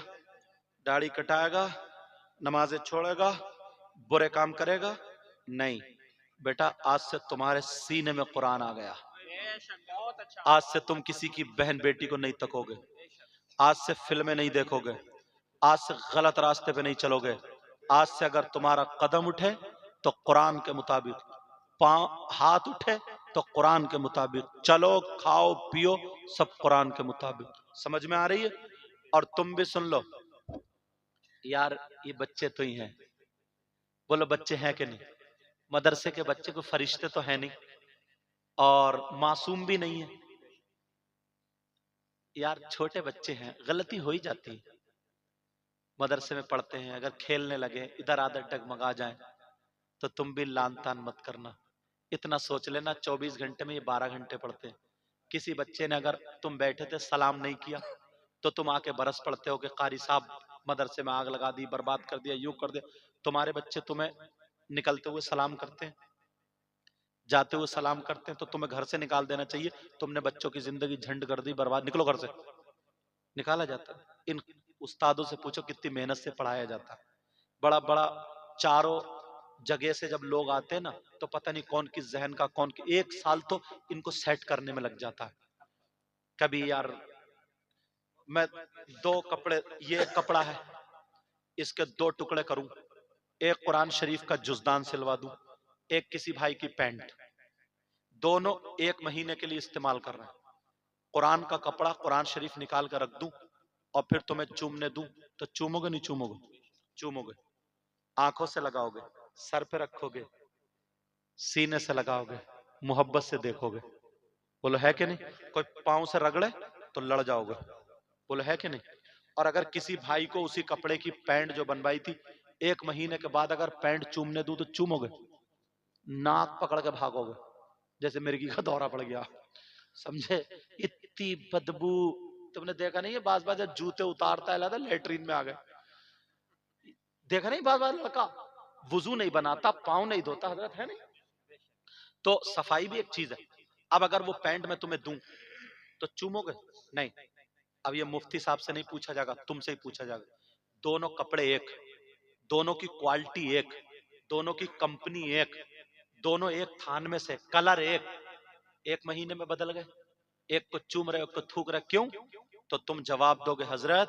दाढ़ी कटाएगा, नमाजें छोड़ेगा, बुरे काम करेगा? नहीं बेटा, आज से तुम्हारे सीने में कुरान आ गया। आज से तुम किसी की बहन बेटी को नहीं तकोगे, आज से फिल्में नहीं देखोगे, आज से गलत रास्ते पे नहीं चलोगे। आज से अगर तुम्हारा कदम उठे तो कुरान के मुताबिक, हाथ उठे तो कुरान के मुताबिक चलो, खाओ पियो सब कुरान के मुताबिक। समझ में आ रही है? और तुम भी सुन लो यार, ये बच्चे तो ही हैं, बोलो बच्चे हैं कि नहीं? मदरसे के बच्चे को फरिश्ते तो है नहीं, और मासूम भी नहीं है यार, छोटे बच्चे हैं, गलती हो ही जाती है। मदरसे में पढ़ते हैं, अगर खेलने लगे इधर आधर डगमगा जाए तो तुम भी लान तान मत करना। इतना सोच लेना 24 घंटे में ये 12 घंटे पढ़ते हैं। किसी बच्चे ने अगर तुम बैठे थे सलाम नहीं किया तो तुम आके बरस पड़ते हो कि कारी साहब मदरसे में आग लगा दी, बर्बाद कर दिया, यूं कर दिया। तुम्हारे बच्चे तुम्हें निकलते हुए सलाम करते हैं, जाते हुए सलाम करते हैं, तो तुम्हें घर से निकाल देना चाहिए। तुमने बच्चों की जिंदगी झंड कर दी, बर्बाद, निकलो घर से। निकाला जाता है। इन उस्तादों से पूछो कितनी मेहनत से पढ़ाया जाता है। बड़ा बड़ा चारों जगह से जब लोग आते हैं ना, तो पता नहीं कौन किस जहन का, कौन की, 1 साल तो इनको सेट करने में लग जाता है। कभी यार मैं 2 कपड़े, ये कपड़ा है इसके 2 टुकड़े करूं, एक कुरान शरीफ का जुजदान सिलवा दूं, एक किसी भाई की पैंट, दोनों 1 महीने के लिए इस्तेमाल कर रहे हैं। कुरान का कपड़ा, कुरान शरीफ निकाल कर रख दूं और फिर तुम्हें चूमने दूं, तो चूमोगे नहीं चूमोगे? चूमोगे। आंखों से लगाओगे, सर पे रखोगे, सीने से लगाओगे, मोहब्बत से देखोगे। बोलो है कि नहीं? कोई पांव से रगड़े तो लड़ जाओगे। बोलो है कि नहीं? और अगर किसी भाई को उसी कपड़े की पैंट जो बनवाई थी 1 महीने के बाद अगर पैंट चूमने दूं तो चूमोगे? नाक पकड़ के भागोगे जैसे मिर्गी का दौरा पड़ गया, समझे? इतनी बदबू। तुमने देखा नहीं है बाज बाज जब जूते उतारता है, लगा लेटरिन में आ गए। देखा नहीं बाज बाज लड़का वुजू नहीं बनाता, पाँव नहीं धोता, हजरत है नहीं। तो सफाई भी एक चीज है। अब अगर वो पैंट में तुम्हें दूं तो चूमोगे? नहीं। अब ये मुफ्ती साहब से नहीं पूछा जाएगा, तुमसे ही पूछा जाएगा। दोनों कपड़े एक, दोनों की क्वालिटी एक, दोनों की कंपनी एक, दोनों एक थान में से, कलर एक महीने में बदल गए। एक को चूम रहे, एक को थूक रहे, क्यों? तो तुम जवाब दोगे हजरत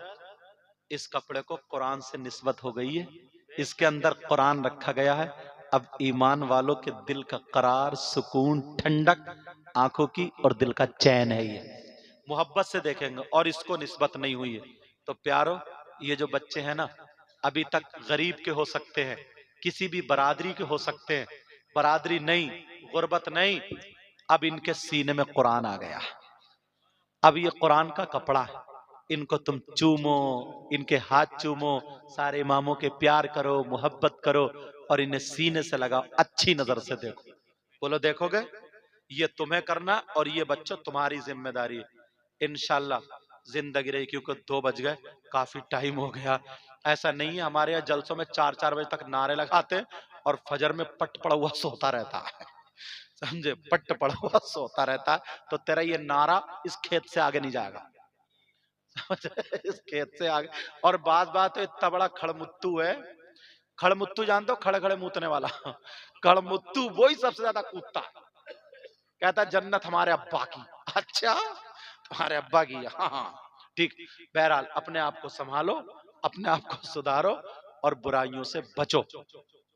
इस कपड़े को कुरान से निस्बत हो गई है, इसके अंदर कुरान रखा गया है। अब ईमान वालों के दिल का करार, सुकून, ठंडक, आंखों की और दिल का चैन है, ये मोहब्बत से देखेंगे और इसको निस्बत नहीं हुई है। तो प्यारो, ये जो बच्चे हैं ना, अभी तक गरीब के हो सकते हैं, किसी भी बरादरी के हो सकते हैं, बरादरी नहीं, गुर्बत नहीं, अब इनके सीने में कुरान आ गया। अब ये कुरान का कपड़ा है, इनको तुम चूमो, इनके हाथ चूमो, सारे इमामों के प्यार करो, मोहब्बत करो और इन्हें सीने से लगाओ, अच्छी नजर से देखो। बोलो देखोगे? ये तुम्हें करना और ये बच्चों तुम्हारी जिम्मेदारी है। इंशाल्लाह जिंदगी रही, क्योंकि 2 बज गए, काफी टाइम हो गया। ऐसा नहीं है, हमारे यहाँ जलसों में 4-4 बजे तक नारे लगाते हैं और फजर में पट पड़ा हुआ सोता रहता है, समझे? पट पड़ा हुआ सोता रहता है। तो तेरा ये नारा इस खेत से आगे नहीं जाएगा, इस खेत से आगे। और बात तो इतना बड़ा खड़मुत्तू है। खड़मुत्तू जानते हो? खड़े खड़े मूतने वाला खड़मुत्तू वही सबसे ज्यादा कूदता है, कहता जन्नत हमारे अब्बा की। अच्छा, तुम्हारे अब्बा की? हाँ ठीक। बहरहाल अपने आप को संभालो, अपने आप को सुधारो और बुराइयों से बचो।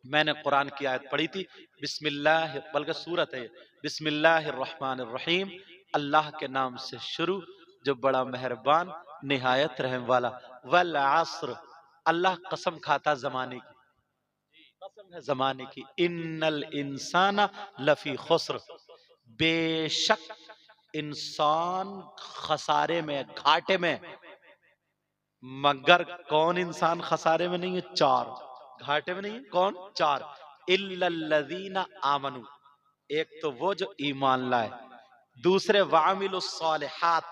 मैंने कुरान की आयत पढ़ी थी, बिस्मिल्लाह, बल्कि सूरत है, बिस्मिल्लाहिर्रहमानिर्रहीम, अल्लाह के नाम से शुरू जो बड़ा मेहरबान निहायत रहम वाला। वल अस्र, अल्लाह कसम खाता जमाने की, कसम है जमाने की। इन्नल इंसाना लफी खुस्र, बेशक इंसान खसारे में, घाटे में। मगर कौन इंसान खसारे में नहीं है? 4। घाटे में नहीं है कौन? 4। इल्लल्लज़ीना आमनू, एक तो वो जो ईमान लाए, दूसरे वामिलुस सालिहात,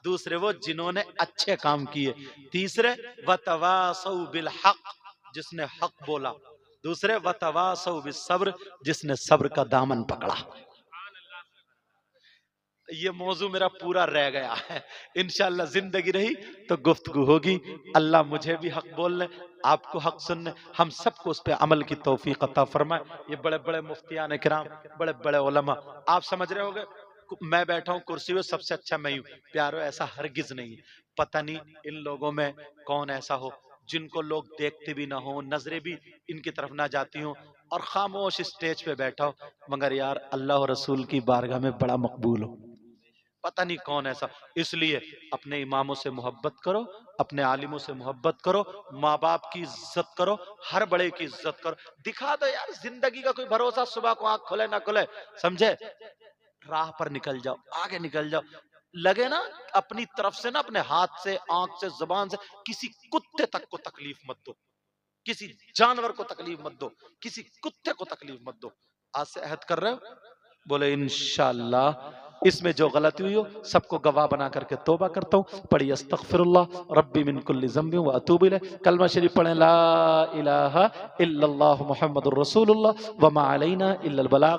दूसरे वो जिन्होंने अच्छे काम किए, तीसरे वतवासौ बिल हक, जिसने हक बोला, दूसरे वतवासौ बिस सब्र, जिसने सब्र का दामन पकड़ा। ये मौजू मेरा पूरा रह गया है। इंशाअल्लाह जिंदगी रही तो गुफ्तगू होगी। अल्लाह मुझे भी हक बोलने, आपको हक सुनने, हम सबको उस पर अमल की तौफीक अता फरमाए। ये बड़े बड़े मुफ्तियान किराम, बड़े बड़े उलमा, आप समझ रहे होगे मैं बैठा हूँ कुर्सी में, सबसे अच्छा मैं हूँ। प्यारो, ऐसा हरगिज नहीं है। पता नहीं इन लोगों में कौन ऐसा हो जिनको लोग देखते भी ना हो, नजरें भी इनकी तरफ ना जाती हो और खामोश स्टेज पे बैठा हो, मगर यार अल्लाह और रसूल की बारगाह में बड़ा मकबूल हो। पता नहीं कौन ऐसा। इसलिए अपने इमामों से मोहब्बत करो, अपने आलिमों से मोहब्बत करो, माँ बाप की इज्जत करो, हर बड़े की इज्जत करो। दिखा दो यार, जिंदगी का कोई भरोसा, सुबह को आंख खुले ना खुले, समझे? राह पर निकल जाओ, आगे निकल जाओ। लगे ना अपनी तरफ से ना, अपने हाथ से, आंख से, जुबान से किसी कुत्ते तक को तकलीफ मत दो, किसी जानवर को तकलीफ मत दो, किसी कुत्ते को तकलीफ मत दो। आज से अहद कर रहे हो? बोले इंशाअल्लाह। इसमें जो गलती हुई हो सबको गवाह बना करके तौबा करता हूँ। पढ़िए अस्तगफिरुल्लाह रब्बी मिन कुल्ली ज़ंबि व अतूबु इलैह। कलमा शरीफ पढ़ें, ला इलाहा इल्लल्लाह मुहम्मदुर रसूलुल्लाह व मा अलैना इल्लल बलाग।